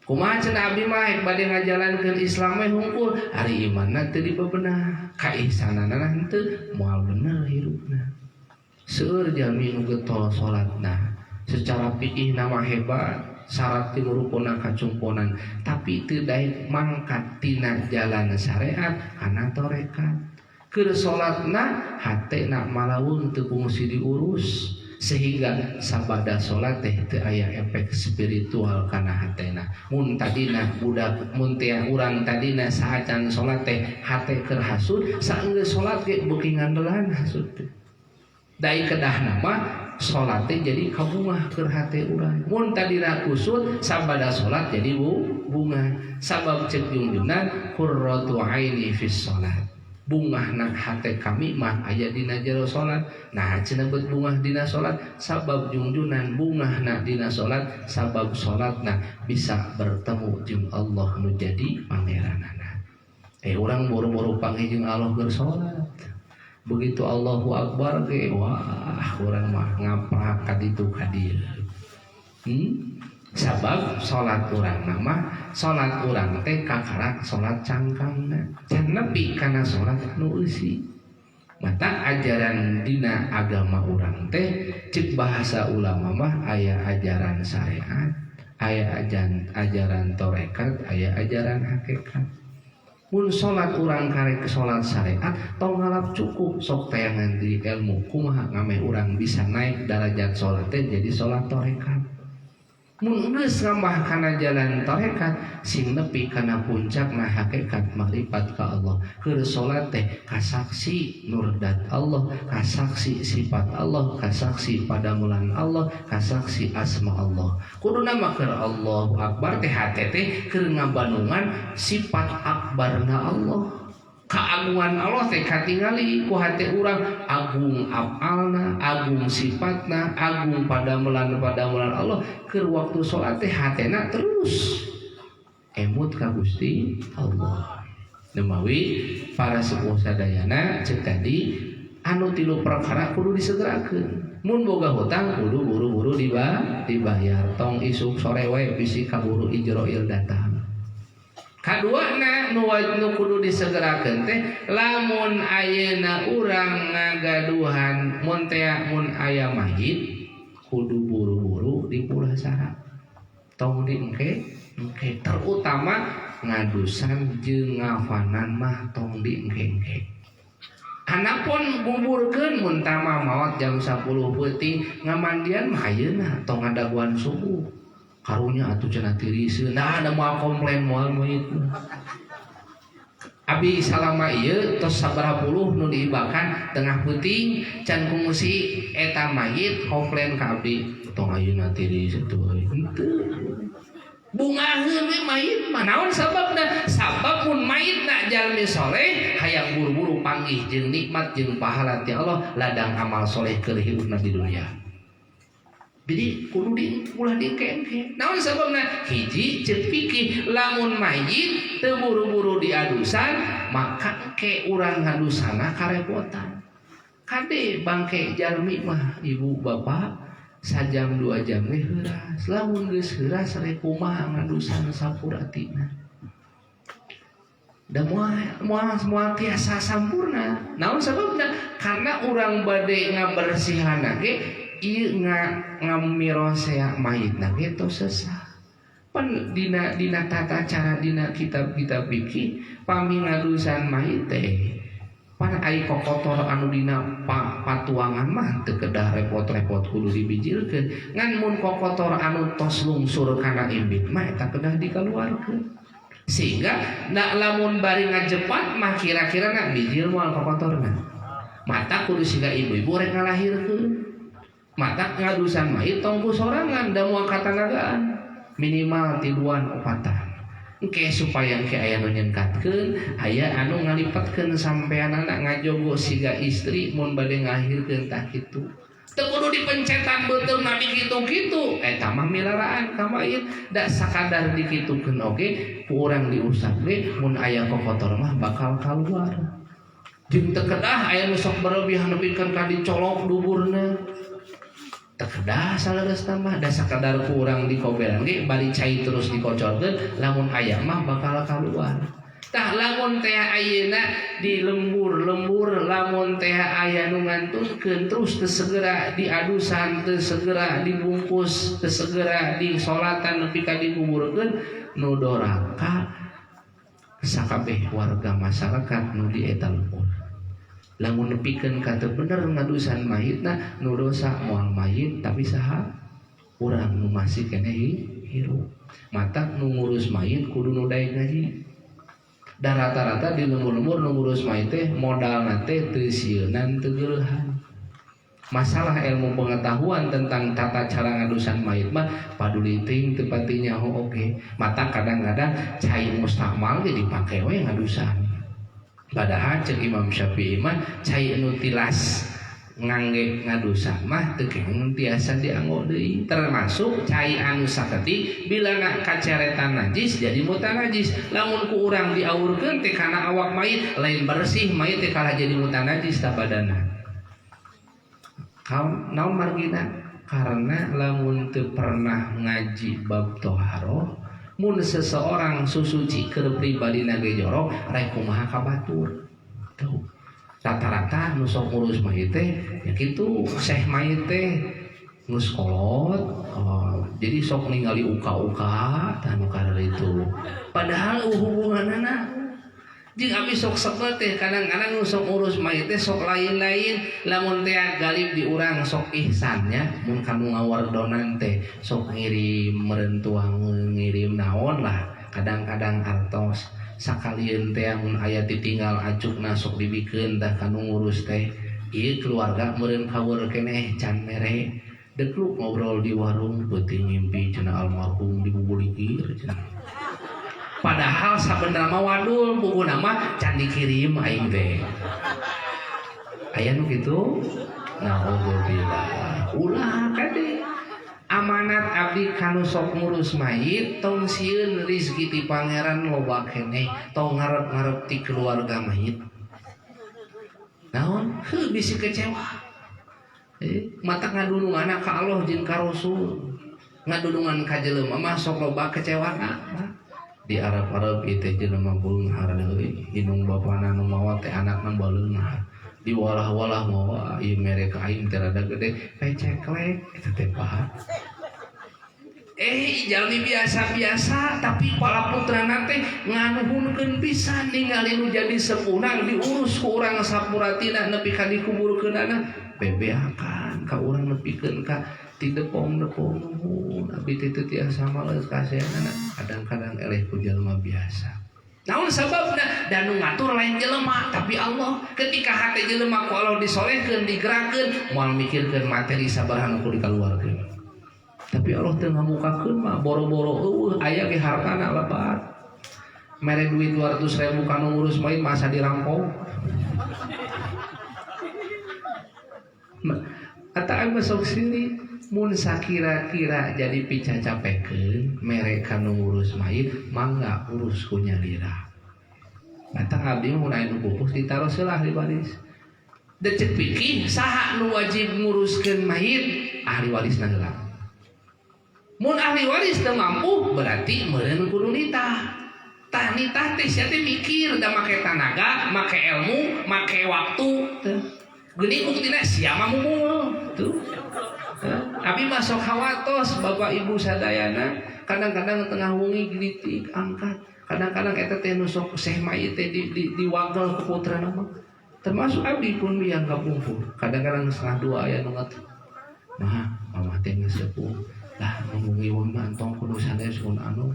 Kumaha cenah abdi mah bade ngajalankeun Islam mah hungkul, ari imanna teu dibebenah, kaihsanana henteu moal bener hirupna. Seueur jalmi nu getol salatna, secara fikih nama hebat, syarat ti rukuna kacumponan, tapi teu daek mangkat tina jalan syariat kana torekat. Keur salatna hatena malawung teu kungsi diurus, sehingga sabada salat teh teu aya efek spiritual kana hatena. Mun tadina budak mun teh urang tadina saacan salat teh hate keur hasud, saenggeus salat ge beuki ngandelan hasud teh. Dai kedahna mah salat teh jadi kabungah keur hate urang. Mun tadina kusut sabada salat jadi bunga. Sabab ceuk junjungan qurratu aini fis salat. Bungahna hate kami mah aya dina jero salat. Nah cenah beut bungah dina salat sabab junjunan bungahna dina salat sabab salatna bisa bertemu jeung Allah nu jadi pangeranana. Urang boro-boro panggih jeung Allah keur salat. Begitu Allahu Akbar ge wah urang mah ngaprak ka ditu ka dieu. Sabab salat urang mah salat urang teh kakarak salat cangkangna. Can nepi kana salat anu eusi. Mata ajaran dina agama urang teh ceuk bahasa ulama mah aya ajaran syariat, aya ajaran torekat, aya ajaran hakikat. Mun salat urang karek salat syariat tong ngalap cukup sok tayangan di ilmu kumaha ngameh urang bisa naik derajat salat teh jadi salat torekat. Mun geus ngambah kana jalan tarekat sing nepi kana puncakna hakikat makrifat ka Allah. Keur salat teh kasaksi nurdat Allah, kasaksi sifat Allah, kasaksi padamulan Allah, kasaksi asma Allah. Kuduna mah keur Allahu Akbar teh hate teh keur ngabanungan sifat akbarna Allah. Keagungan Allah teh katingali ku hate urang, agung afalna, agung sifatna, agung padamulan Allah. Keur waktu salat teh hatena terus emut ka Gusti Allah. Demawi para sepuh sadayana ceuk tadi anu tilu perkara kudu disegerakeun. Mun boga hutang kudu buru-buru dibayar. Tong isuk sore wae bisi kaburu ijroil datang. Kaduana nu kudu disegerakeun teh lamun ayeuna urang ngagaduhan mun aya mayit kudu buru-buru dipulasara. Tong diengke terutama ngadusan jeung ngafanan mah tong diengke. Anapun nguburkeun mun tama maot jam 10 peuting ngamandian mah ayeuna tong ngadaguan subuh. Karunya atuh cenah tiriseun nah ada moal komplain moal mayit. Abi salama ieu tos sabaraha puluh nu diibakan tengah peuting can kungsi eta mayit komplain ka abdi tong ayeuna tiris atuh henteu. Bungaheun we mayit mah naon sababna? Sabab mun mayitna jalmi soleh hayang buru-buru panggih jeung nikmat jeung pahala ti Allah ladang amal soleh keur hidupna di dunia. Jadi kudu ulah diengke-engke. Naon sababna? Hiji ceuk pikir lamun mayit teu buru-buru diadusan maka ke urang ngadusana karepotan. Kade bangke jalmi mah ibu bapak sajam 2 jam we heuras. Lamun geus heuras rek kumaha ngadusan sapuratina. Da moal tiasa sampurna. Naon sababna? Karena urang bade ngabersihanna ge ieu ngamirosea mayitna ge tos sesah. Pan dina tata cara dina kitab-kitab fikih pami ngadusan mayit teh pan ai kokotor anu dina patuangan mah teu kedah repot-repot kudu dibijilkeun. Ngan mun kokotor anu tos lungsur kana imbit mah eta kedah dikaluarkeun. Sehingga lamun bari ngajepat mah kira-kira nak bijil moal kokotorna. Mata kudu siga ibu-ibu rek ngalahirkeun. Mata ngadusan mayit tongku sorangan da moal katanagaan minimal tiluan opatan. Engke supaya engke aya nu nyengkatkeun, aya anu ngalipatkeun sampean anak ngajogo siga istri mun bade ngahirkeun tah kitu. Teu kudu dipencetan beuteung nabi kitu-kitu, eta mah milaraan ka mayit, da sakadar dikitukeun oge ku urang diusap ge mun aya kokotor mah bakal kaluar. Jeung teu kedah aya nu sok berlebihan nepikeun ka dicolok duburna. Teu kedah saleresna mah da sakadar ku urang dikobelan ge bari cai terus dikocorkeun, lamun aya mah bakal kaluar. Tah lamun teh ayeuna di lembur-lembur, lamun teh aya nu ngantunkeun terus teu segera diadusan, teu segera dibungkus, teu segera disolatan nepi ka dikuburkeun, nu doraka sakabeh warga masyarakat nu di eta lembur. Lamun nepikeun ka teu bener ngadusan mayitna, nu dosa moal mayit tapi saha urang nu masih keneh hirup. Mata nu ngurus mayit kudu nu daek gaji. Dan rata-rata di lembur-lembur nu ngurus mayit teh modalna teh teu sieunan teu geuleuhan. Masalah ilmu pengetahuan tentang tata cara ngadusan mayit mah paduli teuing teu pati nyaho oge. Mata kadang-kadang cai mustakmal ge dipake we ngadusan. Padahal cek Imam Syafi'i mah cai anu tilas ngangge ngadusan mah teu kenging tiasa dianggo deui, termasuk cai anu saketik bila nak kaceretan najis jadi mutan najis. Lamun ku urang diaurkeun teh kana awak mayit lain bersih, mayit teh kalah jadi mutan najis ta badanna. Kaum naon margina? Karena lamun teu pernah ngaji bab toharoh, mun seseorang susuci keur pribadina ge jorok, rek kumaha kabatur. Tuh. Rata-rata nu sok ngurus mayit teh ya kitu, syekh mayit teh geus kolot, jadi sok ningali uka-uka tah nu kareur itu. Padahal hubunganna jeung abdi sok sebet teh kadang-kadang nu sok ngurus mayit teh sok lain-lain. Lamun teh galib di urang sok ihsan nya, mun kanu ngawardonan teh sok ngirim meureun tuang ngirim naon lah, kadang-kadang artos. Sakalian teh mun aya ditinggal acukna sok dibikeun tah kanu ngurus teh ieu keluarga meureun kaweur keneh can mere dekluk ngobrol di warung beuting ngimpi cenah almarhum dibubulikir cenah. Padahal sabenerna mah wadul bubuna mah can dikirim aing teh. Aya nu kitu? Naudzubillah. Ulah kade amanat abdi kanu sok ngurus mayit tong sieun rezeki ti pangeran loba keneh, tong ngarep-ngarep ti keluarga mayit. Naon? Heuh bisi kecewa. Mata ngadununganna ka Allah jeung ka Rasul. Ngadunungan ka jelema mah sok loba kecewana. Di Arab-Arab ieu teh jelema beunghar deui, hinung bapana nu mawa teh anakna baleunghar. Diwalah-walah mawa ieu mere ka aing teh rada gede, peceklek eta teh pahat. Jalmi biasa-biasa tapi pala putrana teh nganuhunkeun pisan ningali nu jadi sepunang diurus ku urang sapuratina nepi ka dikuburkeunana bebeakan ka urang nepikeun ka ti depong-depong nuhun abdi teh teu tiasa males kasehanana kadang-kadang eleh ku jalma biasa. Naon sababna? Dan ngatur lain jelema tapi Allah. Ketika hati jelema ku Allah disolehkeun digerakkeun moal mikirkeun materi sabaraha nu kudu dikaluarkeun. Tapi Allah teu ngamukakeun mah boro-boro aya ge hartana lebat. Mere duit 200.000 kanu ngurus mayit masa dirampok. Eta aya sok siri mun sakira-kira jadi picacapekeun mere kanu ngurus mayit mangga urus ku nyalira. Mata abdi mun aya nu pupus ditaruh seulah di baris. Da ceuk pikir saha nu wajib nguruskeun mayit ahli warisna heula. Mun ahli waris teu mampu berarti meureun kudu nitah. Tah nitah teh sia teh mikir da make tanaga, make ilmu, make waktu teh. Geuning buktina sia mah mumul tuh. Abi masuk hawatos bapak ibu sadayana kadang-kadang tengah wengi gilitik angkat. Kadang-kadang eta teh nu sok seh mayit teh diwagel ku putrana mah. Termasuk abdi pun yang kapungkur. Kadang-kadang setengah dua aya nu ngat. Nah, mama teh geus sepuh. Lah ngomong ieu mah antong kudu sanes kun anu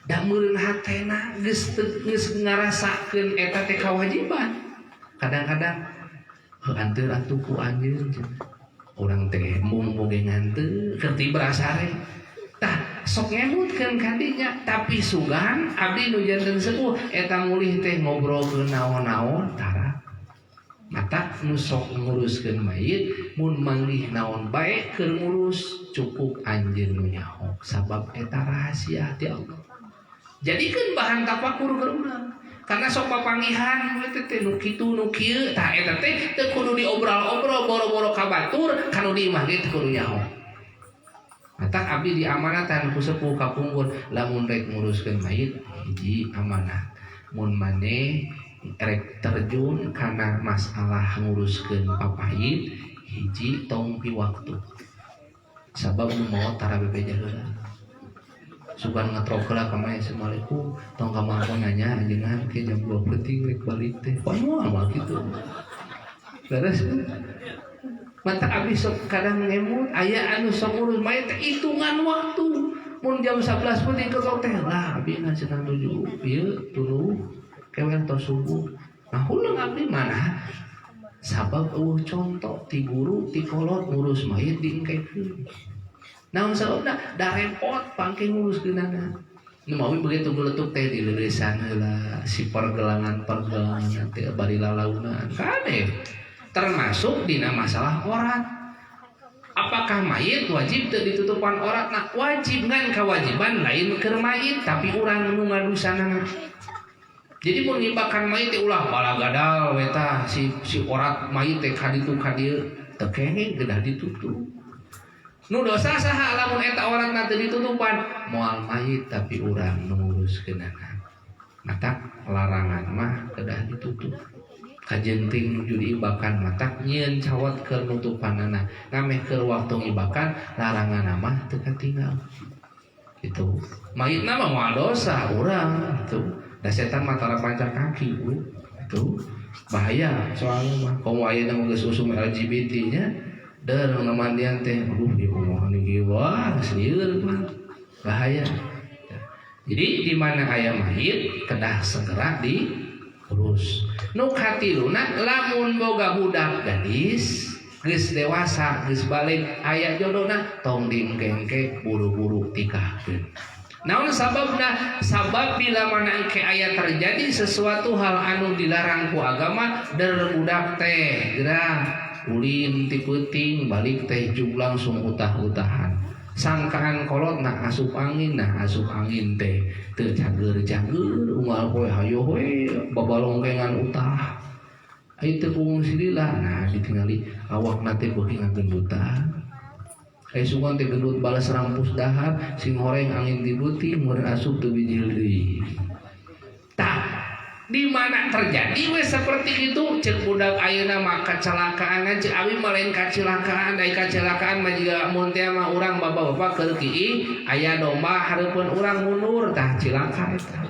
Da meureun hatena geus ngarasakeun eta teh kewajiban. Kadang-kadang anteur atuh ku anjeun urang teh mung boge nganteu keur ti berasare. Tah sok ngemutkeun ka dinya tapi sugan abdi nu janten sepuh eta mulih teh ngobrolkeun naon-naon tara. Mata nu sok nguruskeun mayit mun manggih naon bae keur ngurus cukup anjeun nu nyaho sabab eta rahasia ti Allah. Jadikeun bahan tafakur keur urang. Karena sok papangihan we teh nu kitu nu kieu tah eta teh teu kudu diobrol-obrol boro-boro ka batur kanu di imah ge teu kudu nyaho. Mata abdi diamanatan ku sepuh kapungkur lamun rek nguruskeun mayit hiji amanat. Mun maneh rek terjun kana masalah nguruskeun papahit hiji tong pi waktu. Sabab nu maot tara bebeja heula. Sugan ngatrok heula ka mae assalamualaikum tong ka mangkon nanya ajengan ke jam 2 penting rek balik teh. Pomoal mah kitu. Beres. Mata abdi sok kadang ngemut aya anu sok ngurus mayit teh hitungan waktu. Mun jam 11 penting ke teh lah abdi cenah nuju ieu tuluy kewen tos subuh. Nah ulang abdi mana? Sabab contoh ti guru ti kolot ngurus mayit diengkekeun. Naon sababna da repot pangke nguruskeunana. Nu mawi begitu geletuk teh dileuresan heula si pergelangan teh bari lalaunan. Kadeh termasuk dina masalah orat. Apakah mayit wajib teu ditutupan oratna? Wajib ngan kewajiban lain keur mayit tapi urang nu ngadusanana. Jadi mun ngibakan mayit teh ulah balagadal we tah si orat mayit teh ka ditu ka dieu teu kenging gedah ditutup. Nu dosa saha lamun eta oratna teu ditutupan? Moal mayit tapi urang nu nguruskeunana. Mata larangan mah kedah ditutup. Kajenting nuju diibakan mata nyieun cawat keur nutupanana. Ngameh keur waktu ngibakan larangan mah teu katinggal. Gitu. Mayitna mah moal dosa urang gitu. Da setan matara pancak kaki itu bahaya soalnya mah komo ayeuna mah geus usum LGBT nya deur ngamandian teh aduh ieu kumaha niki wah sieun mah bahaya. Jadi di mana aya mayit kedah segera diurus. Nu katiluna lamun boga budak gadis geus dewasa geus balik aya jodona tong diengkengke buru-buru tikahkeun. Naon sababna? Sabab bila mana engke aya terjadi sesuatu hal anu dilarang ku agama der budak teh gerah ulin ti peuting balik teh jug langsung utah-utahan. Sangkaan kolot nah asup angin teh teu cager-cager unggal poe hayo we babalongkengan utah. Ai teu kungsi lila nah ditingali awakna teh beuki ngagendutan. Sugan teh gendut balas rampus dahar sing horeng angin dibuti meureun asup teu biji deui. Tah di mana terjadi we seperti itu ceuk budak ayeuna mah kecelakaan ceuk abi mah lain kecelakaan ai kecelakaan mah jiga mun teh mah urang bapak-bapak keur kieu aya domba hareupeun urang mundur tah cilaka eta.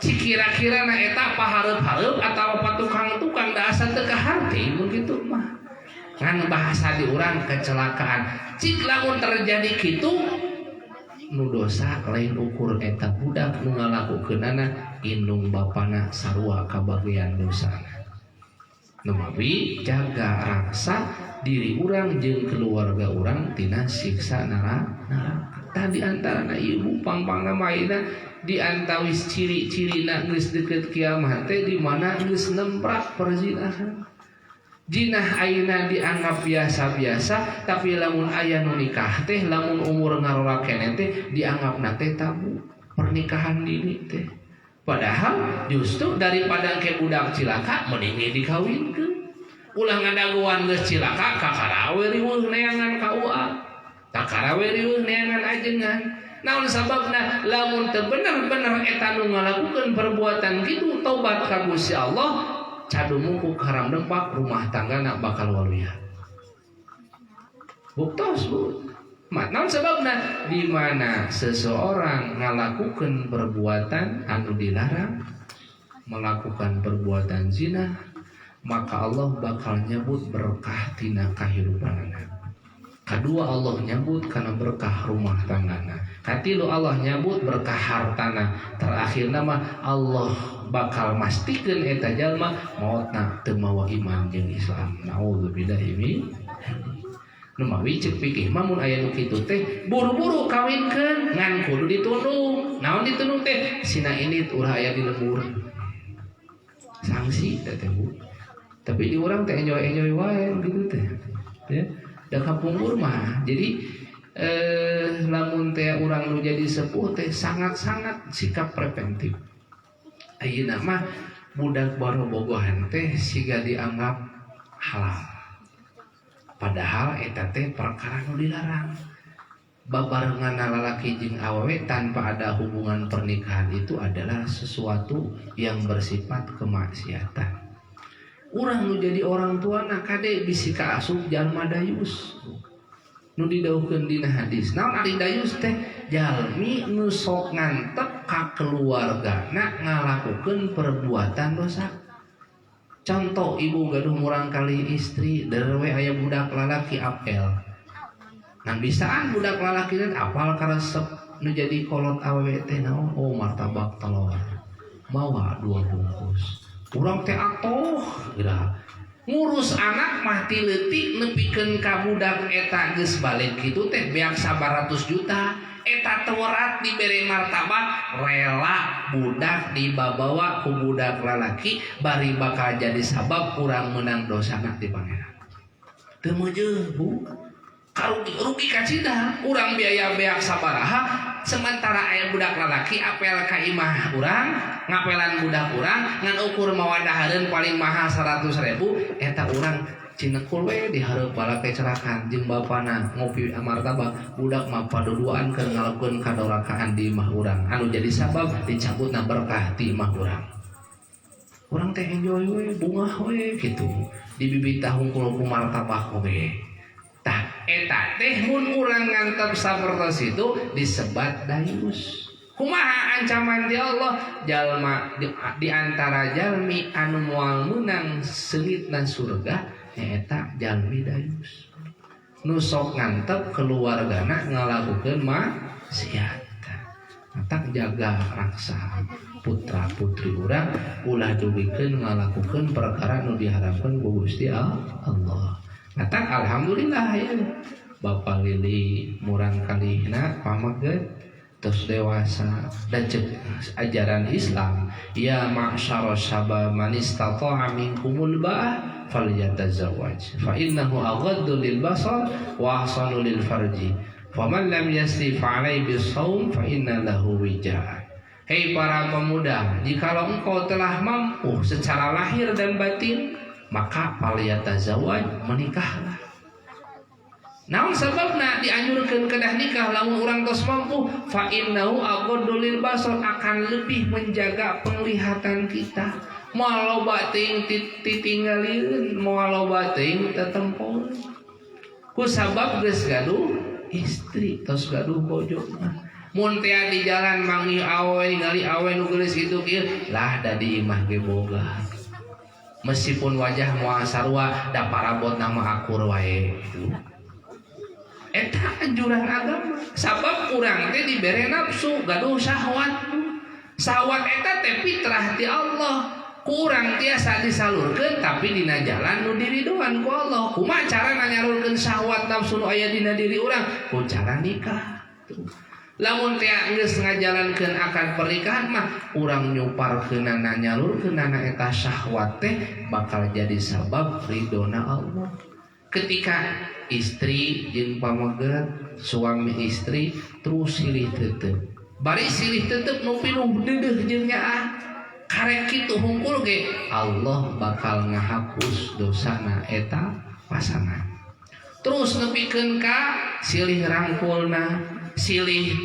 Kira-kira na eta pahareup-hareup atawa patukang-tukang da asa teu kaharti mun kitu mah. Kan bahasa di urang kecelakaan cik lamun terjadi kitu nu dosa lain ukur eta budak nu ngalakukeunana indung bapana sarua kabagean dosana. Nu mawi jaga raksa diri urang jeung keluarga urang tina siksa neraka. Tah di antarana ieu pang-pangna maina di antawis ciri-cirina geus deukeut kiamat teh di mana geus nemprak perzinahan. Jinah ayeuna dianggap biasa-biasa tapi lamun aya nu nikah teh lamun umur ngarora keneh teh dianggapna teh tabu pernikahan dini teh. Padahal justru daripada ke budak cilaka mending dikawinkeun. Ulah ngadaguan geus cilaka kakarawe riweuh neangan KUA. Kakarawe riweuh neangan ajengan. Naon sababna lamun teu bener-bener eta nu ngalakukeun perbuatan kitu tobat ka Gusti Allah cadumuku haram dempak rumah tangga nak bakal waluya. Buktos bu. Naon sebabna di mana seseorang ngalakukeun perbuatan anu dilarang, melakukan perbuatan zina, maka Allah bakal nyebut berkah tina kahirupanana. Kedua Allah nyebut karena berkah rumah tanggana. Katilu Allah nyabut berkah hartana. Terakhir nama Allah bakal mastikeun eta jalma mautna teu mawa iman jeung Islam. Naudzubillahi min nu mawi ceuk pikir mah mun aya nu kitu teh buru-buru kawinkeun ngan kudu ditundung. Naon ditundung teh? Sina ini ulah aya di lembur. Sanksi teh Bu. Tapi di urang teh enjoy wae gitu teh. Ya. Da kapungkur mah. Jadi lamun teh urang nu jadi sepuh teh sangat-sangat sikap preventif. Ayeuna mah budak bobogohan teh siga dianggap halal. Padahal eta teh perkara nu dilarang. Babarengan lalaki jeung awewe tanpa ada hubungan pernikahan itu adalah sesuatu yang bersifat kemaksiatan. Urang nu jadi orang tua na kade bisi kaasup jalma dayus. Nu didawuhkeun dina hadis. Naon ari dayus teh? Jalmi nu sok ngantep ka keluargana ngalakukeun perbuatan dosa. Contoh ibu gaduh murang kali istri, derewe aya budak lalaki apel. Ngan bisaan budak lalaki teh apal karesep nu jadi kolot awewe teh naon? Oh martabak telur. Mawa 2 bungkus. Urang teh atoh geura. Ngurus anak mah ti leutik nepikeun ka budak eta geus balik kitu teh beak 100 juta. Eta teurat dibere martabak rela budak dibawa ku budak lalaki bari bakal jadi sabab urang menang dosana di pangeran. Teu meujeuh Bu. Rugi ka cida urang biaya beak sabaraha sementara aya budak lalaki apel ka imah urang ngapelan budak urang ngan ukur mawadahareun paling mahal 100.000 eta urang cinekul we dihareup bala kecelakaan jeung bapana ngopi martabak budak mah paduduan keur ngalakukeun kadorakaan di imah urang anu jadi sabab dicabutna berkah di imah urang. Urang teh enjoy we bungah we kitu dibibitah hungkul ku martabak we. Tah eta teh mun urang ngantep sapertos itu disebat dayus. Kumaha ancaman di Allah jalma di antara jalmi anu moal meunang seulitna surga eta jalmi dayus. Nu sok ngantep keluargana ngalakukeun maksiat. Matak jaga raksa putra putri urang ulah dugikeun ngalakukeun perkara nu diharapkeun ku Gusti Allah. Matak alhamdulillah ya. Bapak Lili murang kalihna pamageut terus dewasa dan ajaran Islam ya ma'syara syabab man istata'a minkumul ba'ah falyatazawwaj fa innahu aghaddu lil basar wa ahsanu lil farji faman lam yasti fa'alai bisawm fa inna lahu wijaa. Hei para pemuda, jikalau engkau telah mampu secara lahir dan batin maka falyatazawwaj menikahlah. Naon sababna dianjurkeun kedah nikah lamun urang tos mampu fa innahu aghaddu lil basar akan lebih menjaga penglihatan kita. Moal loba teuing titinggalieun, moal loba teuing tetempon. Ku sabab geus gaduh istri tos gaduh bojo mah. Mun teh di jalan manggih awe ningali awe nu geulis kitu kieu lah da di imah ge boga. Meskipun wajah moal sarua da parabot nama akur wae gitu. Eta anjuran agama sabab urang teh dibere nafsu gaduh syahwat. Syahwat eta teh fitrah ti Allah. Kurang tiasa disalurkeun tapi dina jalan nu diridoan ku Allah. Kumaha cara nyalurkeun syahwat nafsu nu aya dina diri urang? Ku cara nikah. Lamun teh geus ngajalankeun akan pernikahan mah urang nyuparkeunana nyalurkeunana eta syahwat teh bakal jadi sabab ridona Allah. Ketika istri jeung pamegat suami istri terus silih teuteup bari silih teuteup nu pinuh deudeuh jeung nyaah karek kitu hungkul ge Allah bakal ngahapus dosana eta pasangan terus nepikeun ka silih rangkulna silih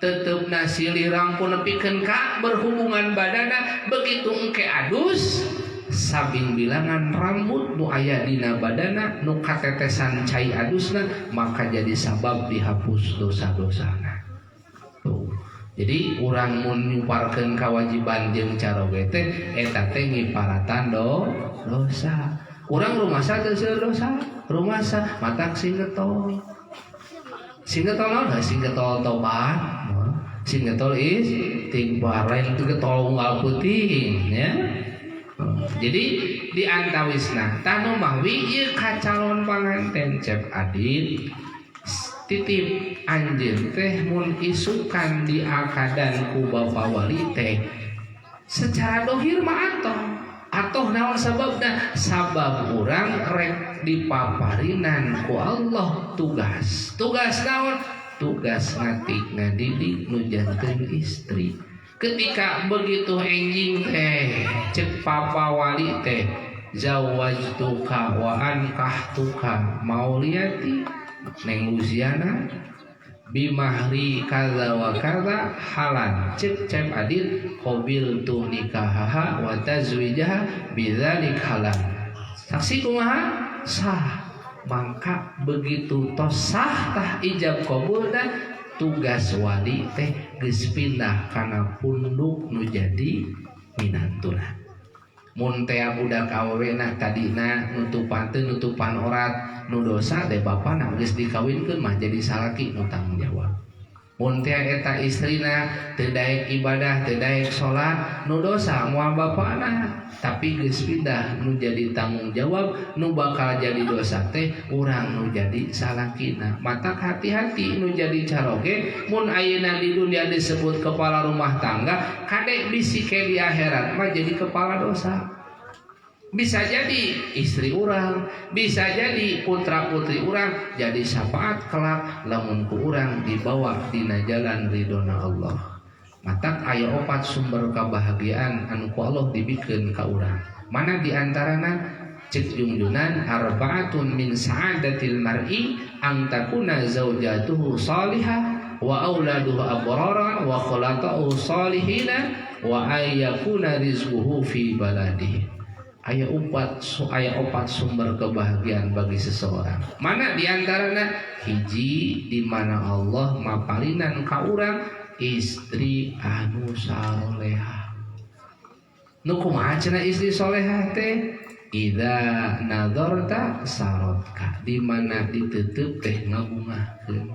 teteupna silih rangkul nepikeun ka berhubungan badana begitu engke adus sabing bilangan rambut nu aya dina badana nu katetesan cai adusna maka jadi sabab dihapus dosa-dosana. Tuh. Jadi urang mun nyuparkeun kawajiban jeung caroge teh eta teh ngiparatan dosa. Urang rumasa teu seueur dosa, rumasa matak singgetol. Singgetol naon? Singgetol tobat. sing getol istighfar lain teu getol unggal peuting ya. Jadi di antawisna tanu mahwi ieu ka calon panganten cep adit titip anjeun teh mun isukan diakadan ku bapa wali teh secara dohir mah atoh naon sababna sabab urang rek dipaparinan ku Allah tugas naon tugas ngadidik nu janten istri. Ketika begitu enjing teh cek papa wali teh zawajtuka wa ankahtuka mauliyati neng Luciana bimahri kaza wa kaza halan cek cep adil qabil tu nikahaha wa tazwijaha bidzalik halan saksi kumaha sah mangka begitu tos sah tah ijab qabulna tugas wali teh geus pindah kana punduk nu jadi minantuna. Mun teh budak awewena tadina nutupan orat nu dosa teh bapana geus dikawinkeun mah jadi salaki nu tanggung jawab. Mun teh eta istrina teu daek ibadah, teu daek salat, nu dosa moal bapana, tapi geus pindah nu jadi tanggung jawab, nu bakal jadi dosa teh urang nu jadi salakina. Matak hati-hati nu jadi caroge, mun ayeuna di dunia disebut kepala rumah tangga, kadek bisi ke di akhirat mah jadi kepala dosa. Bisa jadi istri urang, bisa jadi putra putri urang jadi syafaat kelak lamun ku urang dibawa dina jalan ridona Allah. Matak aya 4 sumber kebahagiaan anu ku Allah dibikeun ka urang. Mana diantarana cek junjunan arbaatun min sa'adatil mar'i ang takuna zaujatuhu salihah wa auladuhu abraran wa khalaqahu salihina wa ayyakuna rizquhu fi baladihi. Aya 4 sumber kebahagiaan bagi seseorang. Mana diantaranya hiji di mana Allah maparinan ka urang istri anu salehah. Nu kumaha cenah istri salehah teh? Idza nadarta sarotka, di mana diteuteuk teh ngabungahkeun.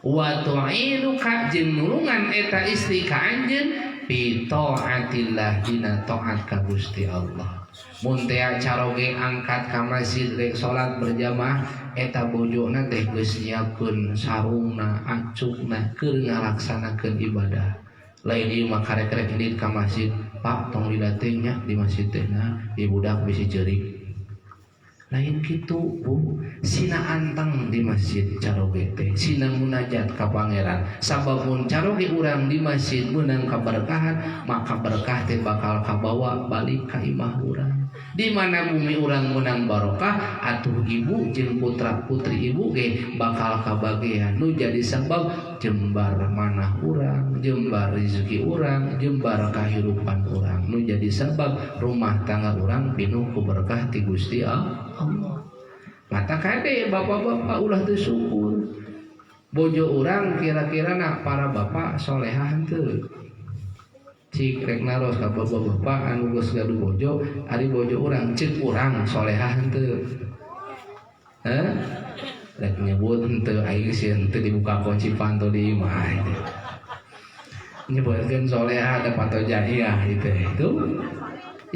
Wa tu'inuka jeung nulungan eta istri ka anjeun fi taatillah dina taat ka Gusti Allah. Mun teh caroge angkat ka masjid rek salat berjamaah eta bojona teh geus nyiapkeun sarungna, acukna keur ngalaksanakeun ibadah. Lain ieu mah karek-karek indit ka masjid, Pak tong didateng nya di masjid teh na, di budak bisi ceurik. Lain kitu Bu, sina anteng di masjid caroge teh, sina munajat ka pangeran. Sabab mun caroge urang di masjid meunang kaberkahan, maka berkah teh bakal kabawa balik ka imah urang. Di mana bumi urang meunang barokah, atuh ibu jeung putra putri ibu ge bakal kabagean. Nu jadi sabab jembar manah urang, jembar rezeki urang, jembar kahirupan urang. Nu jadi sabab rumah tangga urang pinuh ku berkah ti Gusti Allah. Mata kade bapak-bapak ulah teu syukur. Bojo urang kira-kira na para bapak solehah henteu. Cik rek naros ka bapak-bapak anu geus gaduh bojo, ari bojo urang ceuk urang solehah henteu. Rek nyebut henteu aing sieun henteu dibuka kunci panto di imah. Nyebutkeun solehah da panto jahiyah itu.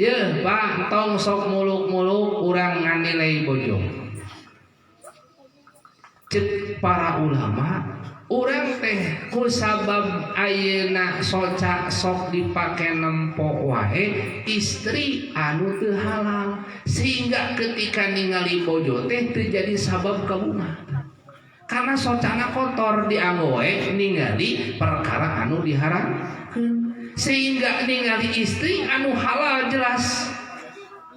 Ye Pak tong sok muluk-muluk urang nganilai bojo. Cek para ulama urang teh ku sabab ayeuna soca sok dipake nempo wae istri anu teu halal sehingga ketika ningali bojo teh teu jadi sabab kabunga. Karena socana kotor dianggo wae ningali perkara anu diharamkeun. Sehingga ningali istri anu halal jelas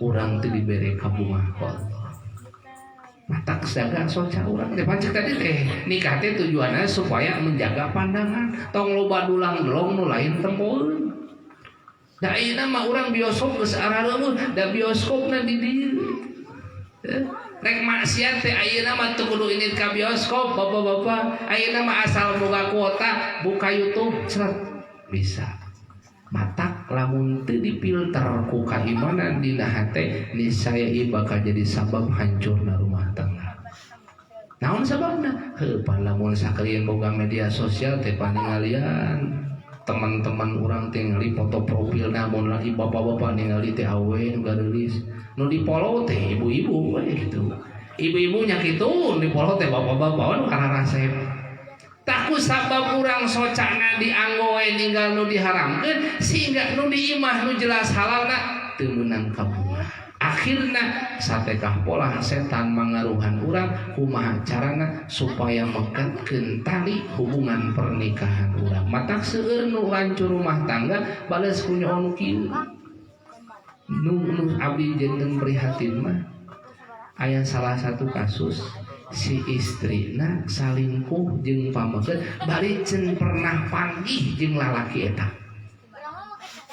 urang teu dibere kabungah ku Allah. Matak jaga soca urang teh pancik tadi teh nikah teh tujuanna supaya menjaga pandangan. Tong loba dulang delong nu lain tempoeun. Da ayeuna mah urang bioskop geus arareueuh da bioskopna di dieu. Rek maksiat teh ayeuna mah teu kudu init ka bioskop bapak-bapak. Ayeuna mah asal boga kuota buka YouTube bisa. Matak lamun teu dipilter ku kaimanan dina hate niscaya ieu bakal jadi sabab hancurna rumah tangga. Naon sababna? Heuh pan lamun sakalian boga media sosial teh paningalian teman-teman orang tinggali foto profil namun lagi bapak-bapak ningali teh awe nu gaeulis nu di follow teh ibu-ibu we gitu. Ibu-ibu nya kitu di follow teh bapak-bapak nu kana rasep. Taku sabab urang socana dianggo we ninggal nu diharamkeun sehingga nu diimah nu jelas halalna teu meunang kabunga. Akhirna satekah pola setan mangaruhan urang kumaha carana supaya mekatkeun tali hubungan pernikahan urang. Matak seueur nu hancur rumah tangga bales ku nyaho nu kieu. Nu abdi jendeung prihatin mah aya salah satu kasus si istrina salingkuh jeung pameget bari ceun pernah panggih jeung lalaki eta.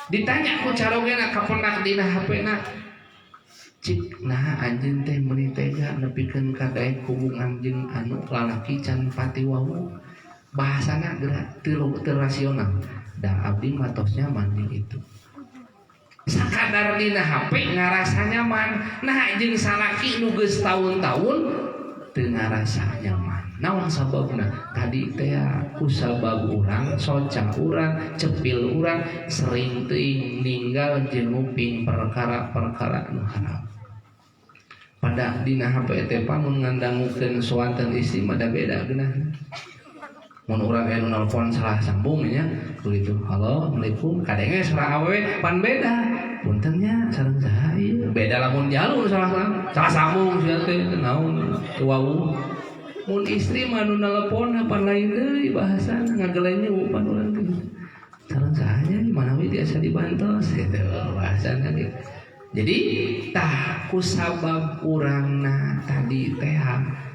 Ditanya ku carogena kapendak dina HP-na. Cik nah anjeun teh meuni tega nepikeun ka daek hubungan jeung anu lalaki can pati wawu. Bahasana geura teu rasional. Da abdi matos nyaman jeung itu. Sakadar dina HP ngarasa nyaman. Nah jeung salaki nu geus taun-taun teu ngarasa nyaman. Naon sababna? Tadi teh kusabab urang, soca urang, cepil urang sering teuing ninggal jeung nguping perkara-perkara nu haram. Pada dina HP teh pamun ngandangukeun suanten istri mah da beda geunahna. Mun urang anu nelpon salah sambung nya begitu. Halo, Assalamualaikum. Kadenge sareng awewe pan beda. Punten nya sareng saha ieu? Beda lamun jalur salah sambung sia teh naon teu wau. Mun istri mah nu nelpon pan lain deui bahasana ngagelenya pan urang teh. Sareng saha nya manawi tiasa dibantos gitu bahasana gitu. Jadi tah kusabab urangna tadi teh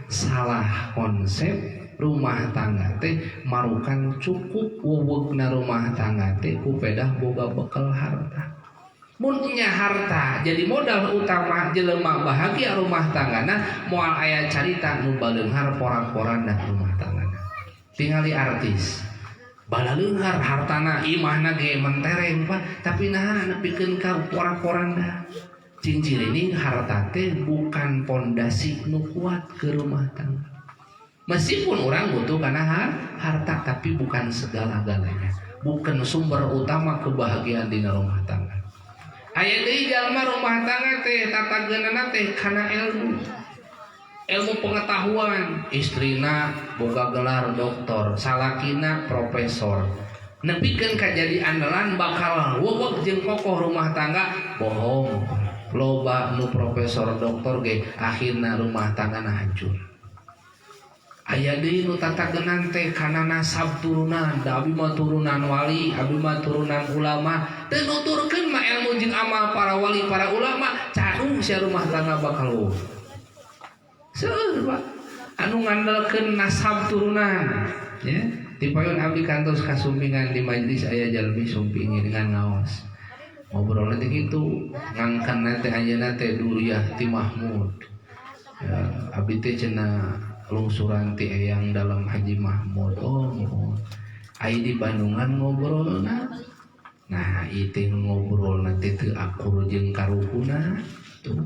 salah konsep rumah tangga teh marukan cukup wuwugna rumah tangga teh kupedah boga bekal harta. Mun nya harta jadi modal utama jelema bahagia rumah tanggana moal aya carita nu baleunghar porak-poranda rumah tanggana. Tingali artis balaleunghar hartana imahna ge mentereng Pak tapi nah nepikeun ka porak-poranda. Cincirining harta teh bukan pondasi nu kuat ke rumah tangga. Meskipun orang butuh karena harta tapi bukan segala-galanya. Bukan sumber utama kebahagiaan di rumah tangga. Aya deui jalma rumah tangga teh tatageunana teh kana ilmu pengetahuan. Istrina boga gelar doktor, salakina profesor. Nepikeun ka jadi andalan bakal weweg jeung kokoh rumah tangga, bohong. Loba nu profesor doktor ge akhirna rumah tanggana hancur. Aya deui nu tatageunana teh kana nasab turunan, da abi mah turunan wali, abi mah turunan ulama. Teu nuturkeun mah ilmu jeung amal para wali, para ulama, cadu sia rumah tangga bakal seueur Pak anu ngandelkeun nasab turunan ya. Tipaeun abdi kantos kasumpingan di majelis aya jalmi sumpingi dengan ngaos. Ngobrol teh kitu, ngangkan teh ayeuna teh Duriyah ti Mahmud. Ya, abdi teh cenah lungsuran ti eyang dalam Haji Mahmud. Oh, ai di Bandungan ngobrolna. Nah, ieu ngobrol nanti teu akur jeung karuhuna tuh.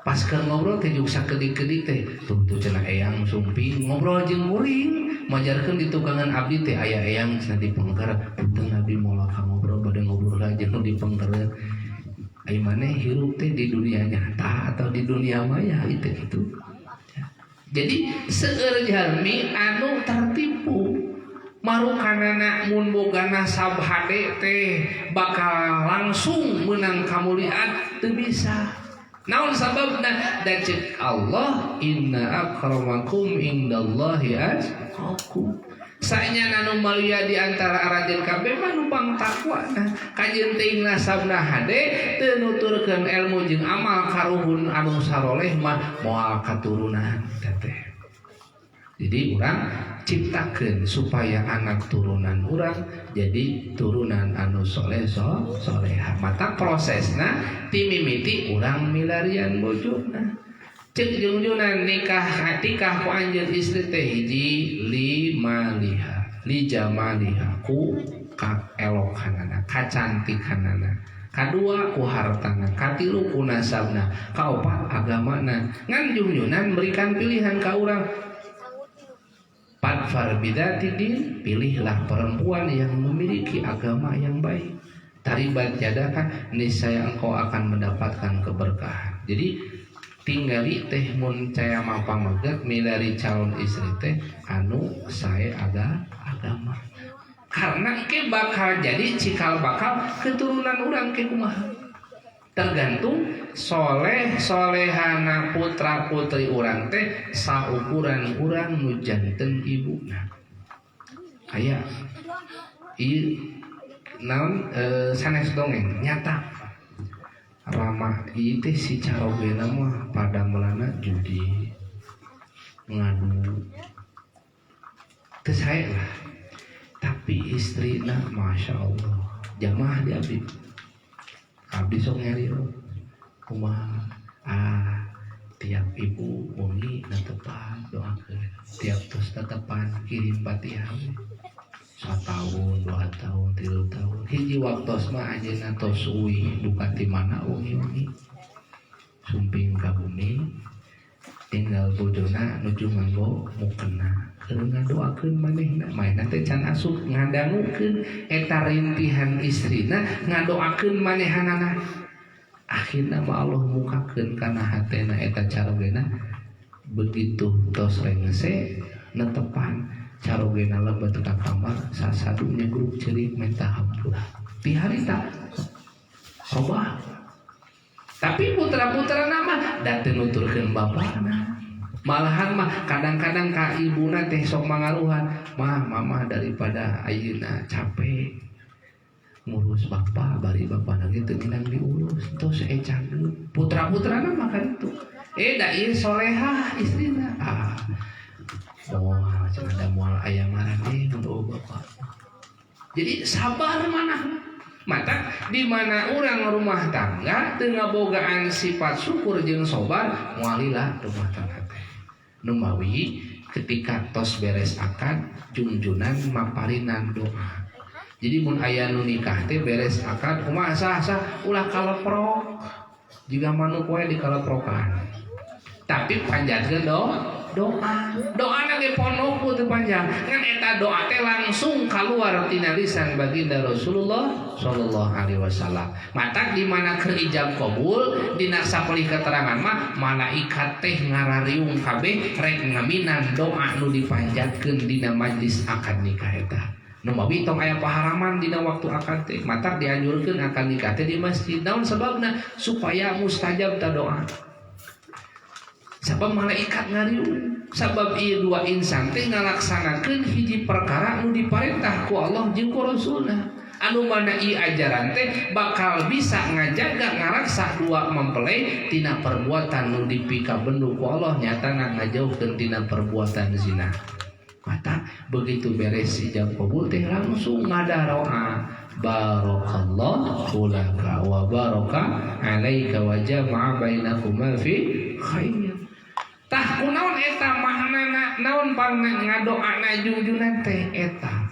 Pas keur ngobrol teh juk sakedik-kedik teh tuh cenah eyang sumping ngobrol jeung uring majarkeun di tukangan abdi teh aya eyang cenah dipengker punten abdi moal ka ngobrol bade ngobrol aja nu dipengkereun ai maneh hirup teh di dunia nyata atau di dunia maya itu gitu. Jadi seueur jalmi anu tertipu marukanana mun boga nasab hade teh bakal langsung meunang kamuliaan teu bisa. Naon sababna? Da ceuk Allah inna akramakum indallahi atqakum. Saenyana nu malia di antara arajeun kabeh mah nu pangtakwana. Kajeun teuing nasabna hade teu nuturkeun ilmu jeung amal karuhun anu saroleh mah moal katurunan teh. Jadi urang ciptakeun supaya anak turunan urang jadi turunan anu soleh soleha. Mata prosesna ti mimiti urang milarian bojona. Ceuk junjunan nikah ku anjeun istri teh hiji li jamaliha ku kaelokanana, kacantikanana. Kadua ku hartana, katilu ku nasabna, kaopat agamana. Ngan junjunan berikan pilihan ka urang. Fadfar bidzati din, pilihlah perempuan yang memiliki agama yang baik. Taribat yadaka, niscaya engkau akan mendapatkan keberkahan. Jadi tinggali teh mun caya mapamaget milari calon istri teh anu sae agama. Karena ke bakal jadi cikal bakal keturunan urang ke kumaha. Tergantung soleh solehana putra putri urang teh saukuran urang nu janten ibuna. Aya ieu naon sanes dongeng nyata. Rama ieu teh si carogena mah pada melana judi ngadu teu sae lah. Tapi istrina masya Allah jamaah di abdi sok nyari kumaha tiap ibu umi netepan doakeun tiap tos netepan kirim Fatihah 1 tahun 2 tahun 3 tahun hiji waktos mah anjeunna tos uih buka ti mana umi sumping ka bumi tinggal bojona nuju nganggo mukena ngadoakeun manehna mainna teh can asup ngadangukeun eta rintihan istrina ngadoakeun manehanana akhirna mah Allah mukakeun kana hatena eta carogena begitu tos rengse netepan carogena lebet ka kamar sasadunya grup ceurik minta hampura ti harita sobah tapi putra-putra nama da teu nuturkeun bapana malahan mah kadang-kadang ka ibuna teh sok mangaruhan mama daripada ayeuna capek ngurus bapak bari bapak lagi teu minang diurus tos cageut putra-putrana mah kan itu da ieu solehah istrina moal cenah da moal aya marane untuk bapak jadi sabar manah mata di mana orang rumah tangga teu ngabogaan sifat syukur jeung sabar moalilah rumah tangga teh numawi ketika tos beres akad junjunan maparinan doa. Jadi mun aya nu nikah teh beres akad kumaha sah ulah kaleprok jiga manuk we dikaleprokan. Tapi panjatkeun doa ge ponoku teu panjang ngan eta doa teh langsung keluar tina lisan baginda Rasulullah sallallahu alaihi wasallam. Mata di mana keur ijab qabul dina sapeuih keterangan mah malaikat teh ngarariung kabeh rek ngaminan doa nu dipanjatkeun dina majlis akad nikah eta. Nu mawi tong aya paharaman dina waktu akad teh mata dianjurkeun akad nikah teh di masjid. Naon sababna? Supaya mustajab ta doa. Sabab malaikat ngariung sabab ieu dua insan teh ngalaksanakeun hiji perkara nu diparentah ku Allah jeung ku Rasulna anu mana ieu ajaran teh bakal bisa ngajaga ngaraksa dua mempelai tina perbuatan nu dipika bendu ku Allah nyatana ngajauhkeun tina perbuatan zina. Mata begitu beres ijab qabul teh langsung ngadaroa barakallahu laka wa baraka alaika wa jama'a bainakuma fi khair. Tah kunaon eta maknana naon pangna ngadoana junjunan teh eta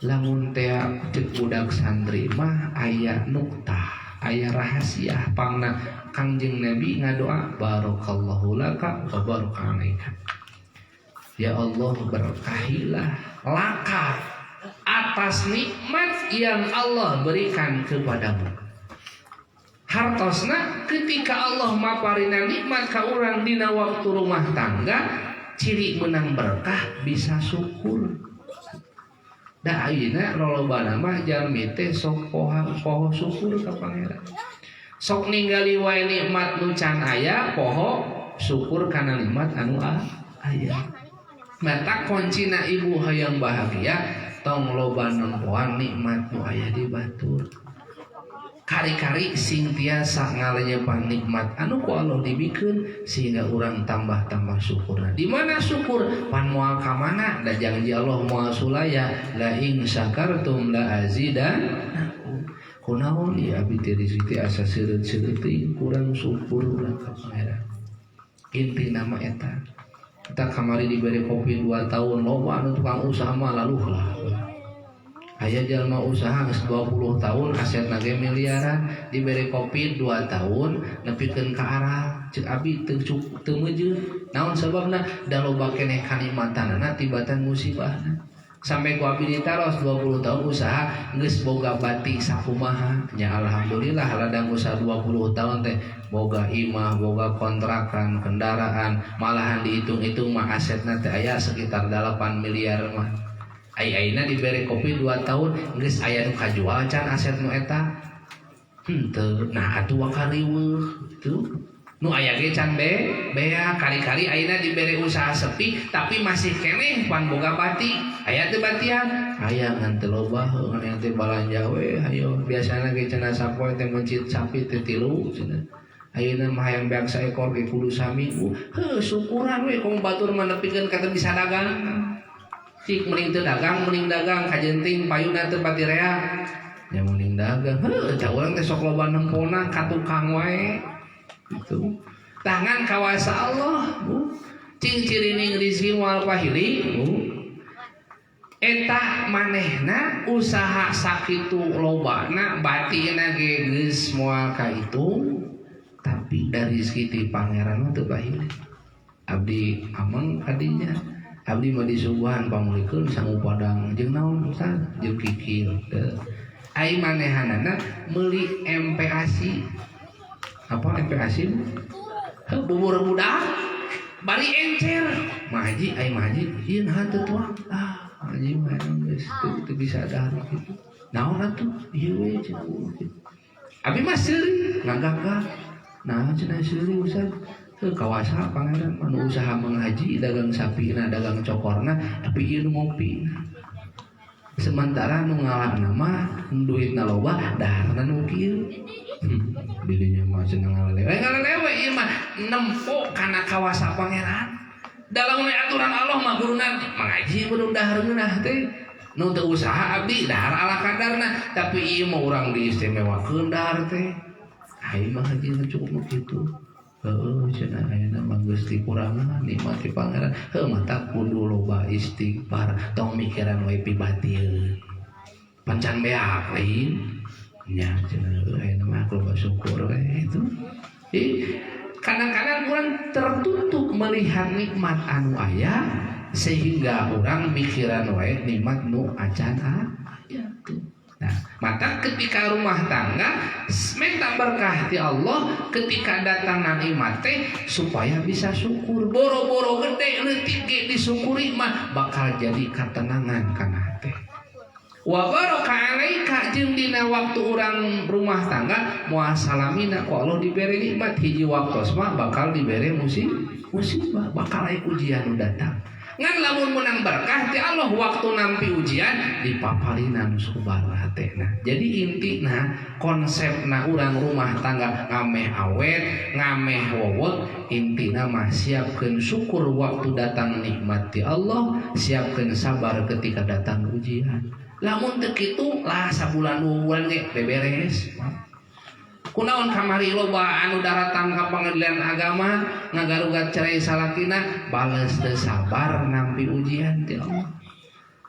lamun teh cek budak santri mah aya nuktah aya rahasia pangna Kangjeng Nabi ngadoa barakallahu laka wa baraka alaika ya Allah berkahilah laka atas nikmat yang Allah berikan kepadamu. Hartosna ketika Allah maparina nikmat ka urang dina waktu rumah tangga ciri menang berkah bisa syukur. Da ayeuna lolobana mah jalmi teh sok poho syukur ka pangeran. Sok ningali wae nikmat nu can aya poho syukur kana nikmat anu aya. Mata kuncina ibu hayang bahagia tong loba nempoan nikmat nu aya di batur. Kari-kari sing tiasa ngalenyepan nikmat anu ku Allah dibikeun sehingga urang tambah-tambah syukurna. Di mana syukur? Pan moal ka mana? Da janji Allah moal sulaya la in syakartum la azidannakum. Kunaon ieu abdi teh rezeki asa seureut-seureut teuing kurang syukur urang ka pangeran. Intina mah eta. Kita kamari diberi kopi 2 tahun loba anu tukang usaha mah laluh lah. Aya jalma usaha geus 20 tahun asetna ge miliaran, dibere Covid 2 tahun nepikeun ka arah. Cek abi teu meujeuh. Naon sababna? Da loba keneh kalimatanana tibatan musibahna. Sampai ku abi ditaros 20 tahun usaha geus boga batik sakumaha. Nya alhamdulillah ladang usaha 20 tahun teh boga imah, boga kontrakan, kendaraan, malahan dihitung-hitung mah asetna teh aya sekitar 8 miliar mah. Ai-aina dibere Covid 2 tahun geus aya nu kajual can aset nu eta. Henteu. Nah atuh wakariweuh tuh. Nu aya ge can bea kali-kali ayeuna dibere usaha sepi tapi masih keneh pan boga bati. Aya teu batian? Aya ngan teu loba ngan teh balanja we hayo biasana ge cenah sapoe teh mencit sapi teh 3 cenah. Ayeuna mah hayang beak saekor ge kudu saminggu. Heuh syukuran we kong batur mah nepikeun ka teu bisa dagang. Cik mending teu dagang mending dagang kajenting payuna teu pati rea. Nya mending dagang. Heuh da urang teh sok loba nempona ka tukang wae. Itu tangan kawasa Allah cing cirining rizki wal pahili eta manehna usaha sakitu lobana batina ge geus moal ka itu tapi dari rizki ti pangeran teu pahili. Abdi ameng kadinya abdi mah disuguhan pamulikeun sangu padang jeung naon Ustaz jeung kikil ai manehanana meuli MPASI apa MPASI bubur budak bari encer maji ai maji ieu nahan teu tuang maji mah geus teu bisa dahar kitu naon atuh ieu we cenah abi mah seuri ngagagah nah cenah seuri Ustaz teu kawasa pangeran anu usaha mengaji dagang sapina dagang cokorna tapi ieu nu ngopina sementara nu ngalahna mah duitna loba daharna nu kieu bilinya mah cenah ngalelewe ieu mah nempo kana kawasa pangeran dalam aturan Allah mah guruna mengaji kudu dahar geunah teh nu teu usaha abdi dahar ala kadarna tapi ieu mah urang diistimewakeun dahar teh ai mah haji cukup kitu. Cenah ayeuna mah geus dikurangan nikmati pangeran mata kudu loba istighfar tong mikiran we pibatieun pancan beak lain nya cenah ayeuna mah loba syukur we itu kadang-kadang urang tertutup melihat nikmat anu aya sehingga urang mikiran we nikmat nu acan aya tuh. Nah, maka ketika rumah tangga minta berkah ti Allah, ketika datang nikmat teh supaya bisa syukur. Boro-boro gede leutik ge disyukuri mah bakal jadi ketenangan kana hate. Wa baraka alaika jeung dina waktu urang rumah tangga moal salamina ku Allah dibere nikmat hiji waktos mah bakal dibere musibah, bakal aya ujian nu datang. Ngan lamun menang berkah ti Allah waktu nampi ujian dipapalina nu sabar hatena. Jadi intina konsepna urang rumah tangga ngameh awet, ngameh wowot, intina mah siapkeun syukur waktu datang nikmat ti Allah, siapkeun sabar ketika datang ujian. Lamun teu kitu lah sabulan 2 bulan ge beberes. Kunaon kamari loba anu daratang ka pengadilan agama ngagarugat cerai salakina bales teu sabar nampi ujian ti Allah.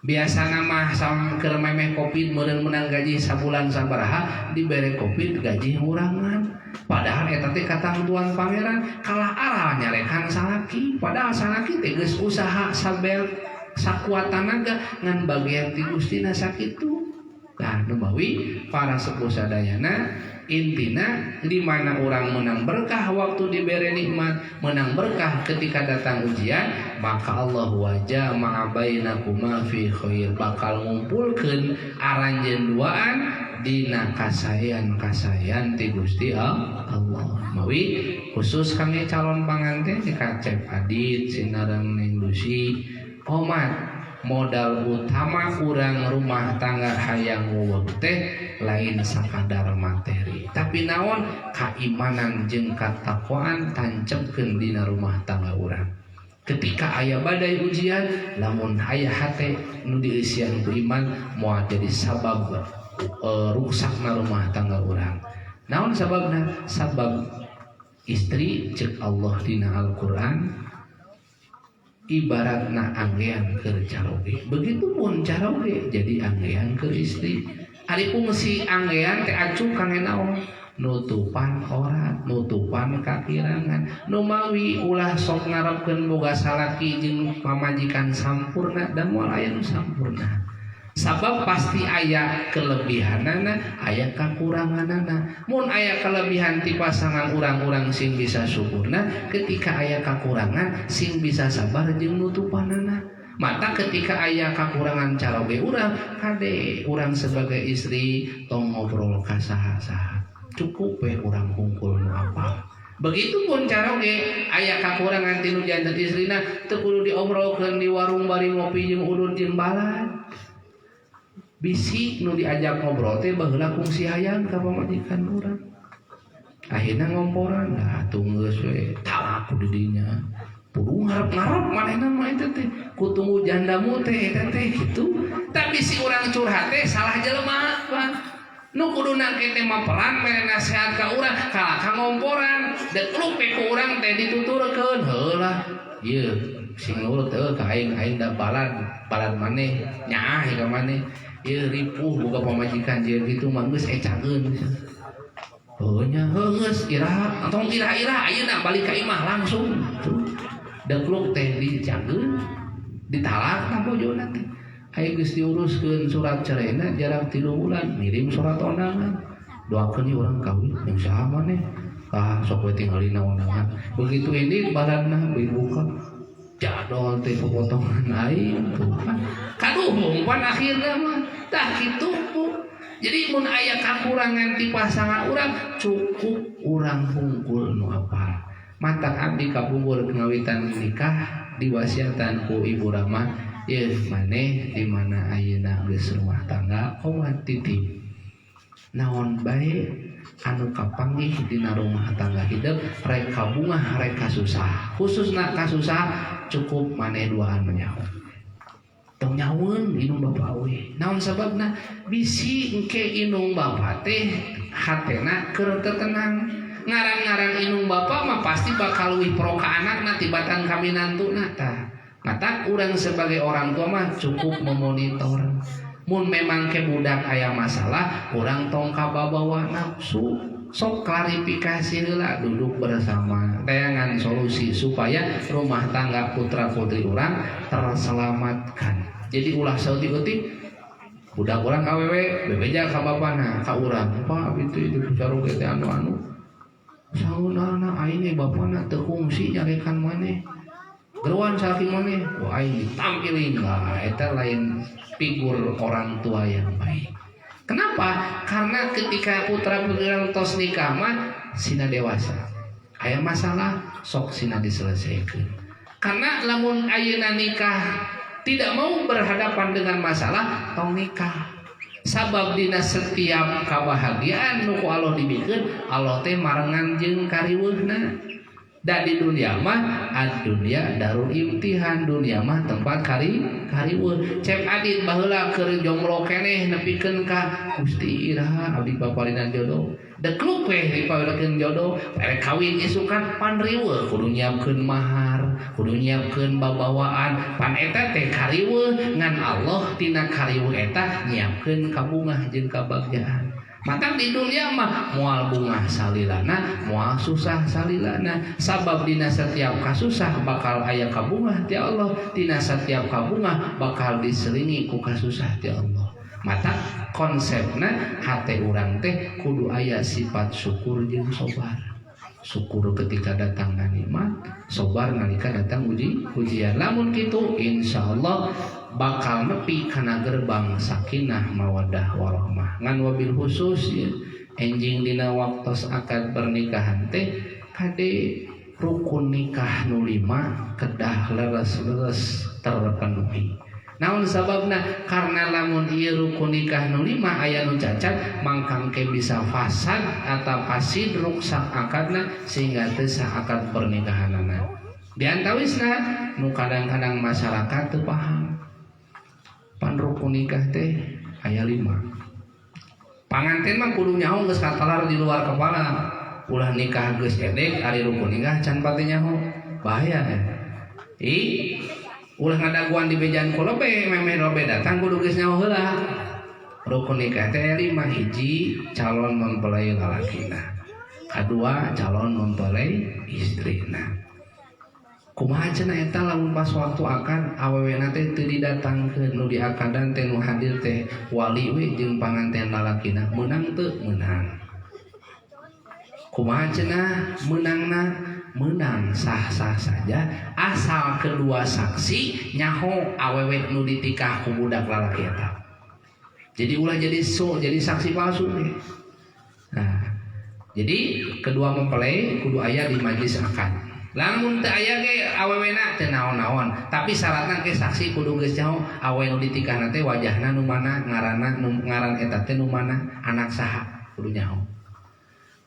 Biasana mah keur memeh Covid meureun menang gaji sabulan sabaraha dibere Covid gaji ngurangan. Padahal eta teh katangtuan pangeran kalah arah nyarekan salaki. Padahal salaki teh geus usaha sabel sakuat tanaga ngan bagian ti Gustina sakitu. Nah, numawi para sepuh sadayana intina di mana orang menang berkah waktu diberi nikmat, menang berkah ketika datang ujian, maka Allah wajah ma'abainakuma fi khair, bakal ngumpulkeun aranjeun duaan dina kasayan ti Gusti Allah. Mawi khusus kami calon pangantin di Kacep Adit Sinarang Neng Lucy komat modal utama kurang rumah tangga hayang wuweuh teh lain sakadar materi tapi naon keimanan jeung katakwaan tancepkeun dina rumah tangga urang. Ketika aya badai ujian lamun aya hate nu diisian ku iman moal jadi sabab rusakna rumah tangga urang. Naon sababna? Sabab istri cek Allah dina Al-Qur'an ibaratna anggean ke caroge. Begitupun caroge jadi anggean ke istri. Ari fungsi anggean teh acuh kangge naon? Nutupan aurat, nutupan kakirangan. Nu mawi ulah sok ngarepkeun boga salaki jeung pamajikan sampurna dan moal aya nu sampurna. Sabab pasti aya kelebihanana, aya kakuranganana. Mun aya kelebihan ti pasangan urang-urang sing bisa syukurna, ketika aya kakurangan sing bisa sabar jeung nutupanana. Mata ketika aya kakurangan caroge urang, kade urang sebagai istri tong ngobrol ka saha-saha. Cukup we urang hungkul nu apa. Begitupun caroge aya kakurangan ti nu janten istrina teu kudu diobrolkeun di warung bari ngopi jeung udud jeung balad. Bisi nu diajak ngobrol teh baheula kungsi hayang ka pamajikan urang. Akhirna ngomporan lah tunggeus we talak ku di dinya. Kudu ngarep-ngarep manehna mah eta teh kutunggu jandamu teh eta teh kitu. Tapi si urang curhat teh salah jelema Pak. Nu kuduna teh mah pelan mere nasehat ka urang kalaka ngomporan. Da lupe ku urang teh dituturkeun heulah. Ieu sing nurut teh ka aing da balad maneh nyaah ka maneh. Ieu ripuh boga pamajikan jeung kitu mah geus ecageun. Oh nya geus iraha atong ira-ira ayeuna balik ka imah langsung. Dekluk teh dicageun ditalak na bojona teh. Aya geus diuruskeun surat cerena jarak 3 bulan ngirim surat undangan. Doakeun ieu urang kawin jeung saha maneh. Sok we tinggalina undangan. Begitu ini baladna dibuka jadol teh potongan aing tuh kan. Kaduhung pan akhirna mah tah kitu Bu. Jadi mun aya kakurangan ti pasangan urang cukup urang hungkul nu apal. Matak abdi kabubur ngawitan nikah diwasiatan ku Ibu Rama, ye maneh di mana ayeuna geus rumah tangga komat titip. Naon bae anu kapanggih dina rumah tangga hidup rek kabungah rek kasusah. Khususna kasusah cukup maneh duaan menyaho. Tong nyaweun inung bapa we. Naon sababna? Bisi engke inung bapa teh hatena keur tenang. Ngarang-ngarang inung bapa mah pasti bakal leuwih pro ka anakna tibatan kaminantuna tah. Mata urang sebagai orang tua mah cukup memonitor. Mun memang ke budak aya masalah, urang tong kababawa nafsu. Sok klarifikasi heula duduk bersama tayangan solusi supaya rumah tangga putra putri urang terselamatkan. Jadi ulah sauti-uti budak urang awewe bebeja ka bapana ka urang. Pak itu caroge teh anu saunana aing bapana teu kungsi nyarekan maneh. Geruan saking maneh, wah aing ditampilin lah eta lain figur orang tua yang baik. Kenapa? Karena ketika putra putri tos nikah mah sina dewasa. Aya masalah sok sina diselesaikan. Karena lamun ayeuna nikah tidak mau berhadapan dengan masalah tong nikah. Sabab dina setiap kabahagiaan nu ku Allah dibikeun Allah teh marengan jeung kariweuhna. Da di dunia mah ad-dunya darul imtihan, dunia mah tempat kariweuh. Cek adit baheula keur jomblo keneh nepikeun ka Gusti iraha abdi paparina jodoh. Dekluk we dipawerekeun jodoh, pere kawin isukan pan riweuh kudu nyiapkeun mahar, kudu nyiapkeun babawaan. Pan eta teh kariweuh ngan Allah tina kariweuh eta nyiapkeun kabungah jeung kabagjaan. Matang di dunia mah moal bungah salilana, moal susah salilana. Sabab dina setiap kasusah bakal aya kabungah ti Allah, dina setiap kabungah bakal diselingi ku kasusah ti Allah. Mata konsepna hate urang teh kudu aya sifat syukur jeung sabar. Syukur ketika datang nikmat, sabar nalika datang ujian. Lamun kitu insyaallah bakal nepi kana gerbang sakinah mawaddah warahmah. Ngan wabil khusus ya enjing dina waktos akad pernikahan teh kade rukun nikah nu 5 kedah leres-leres terpenuhi. Naon sababna? Karena lamun ieu rukun nikah nu 5 aya nu cacat mangkang ke bisa fasad atau fasid ruksak akadna sehingga teu sah akad pernikahanana. Di antawisna nu kadang-kadang masyarakat teu paham. Pan rukun nikah teh aya 5. Panganten mah kudu nyaho geus katalar di luar kepala. Ulah nikah geus edek ari rukun nikah can pati nyaho. Bahaya. ulah ngadaguan di bejaan ku lebe memeh lobe datang kudu geus nyaho heula. Rukun nikah teh 5 hiji calon mempelai lalakina, kadua calon mempelai istrina. Kumaha cenah eta lamun pas waktu akad awewena teh teu didatangkeun nu diakadan teh nu hadir teh wali we jeung panganten lalakina meunang teu meunang. Kumaha cenah meunangna menang sah-sah saja asal kedua saksi nyaho awewe nu ditikah ku budak lalaki eta. Jadi ulah jadi saksi palsu deh. Nah, jadi kedua mempelai kudu aya di majelis akad. Lamun teu aya ge awewena teu naon-naon, tapi syaratna ge saksi kudu geus nyaho awewe nu ditikahna teh wajahna nu mana, ngaran eta teh nu mana, anak saha kudu nyaho.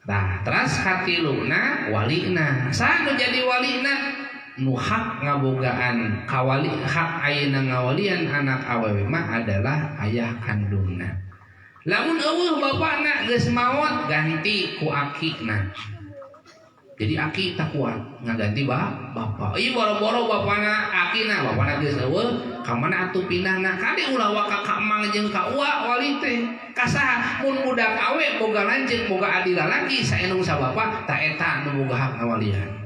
Nah, terus katiluna walina. Saha nu jadi walina? Nu hak ngabogaan kawali, hak ayeuna ngawalian anak awewe mah adalah ayah kandungna. Lamun eueuh bapana geus maot ganti ku akina. Jadi aki tak kuat ngaganti bapak. Ieu boro-boro bapana akina, bapana geus eueuh, ka mana atuh pindahna? Kade ulah wa ka mang jeung ka uwa wali teh. Kasaha mun budak awe boga lanceuk boga adi lalaki saenung sabapa ta eta nu boga hak ngawalian.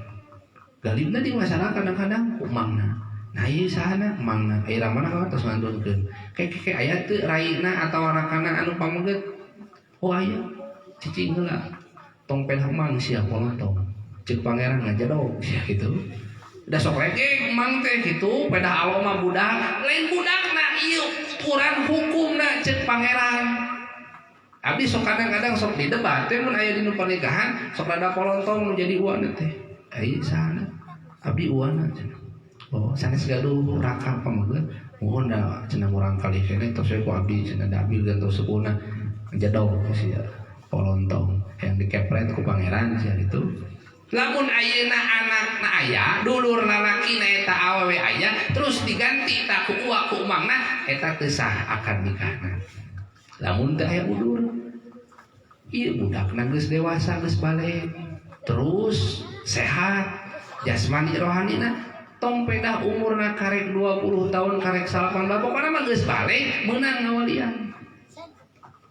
Galibna di masyarakat kadang-kadang umangna. Nah ieu sahana mangna aya mana ka tos ngantunkeun. Keke aya teu raina atawa anak-anak anu pamengget. Oh aya. Cicing heula. Tong pedah mang sia pola tong. Cek pangeran ngajadog sia kitu. Da sok lege mang teh kitu pedah aloma budak, lain budakna ieu ukuran hukumna cek pangeran. Abdi sok kadang-kadang sok didebat teh mun aya dinu pernikahan sok rada polontong nu jadi uana teh. Ai sana abdi uana cenah. Oh sanes gaduh raka pamenggeut mohon da cenah urang kali kene tos we ku abdi cenah dabil dan tos sepuna jadog sia polontong yang dikepret ku pangeran sia itu. Lamun ayeuna anakna aya dulur lalakina eta awewe aya terus diganti ta ku uwa ku umangna eta teu sah akad nikahna. Lamun teu aya ulur ieu budakna geus dewasa geus balik terus sehat jasmani rohanina tong pedah umurna karek 20 tahun karek 18 pokona mah geus balik meunang ngawalian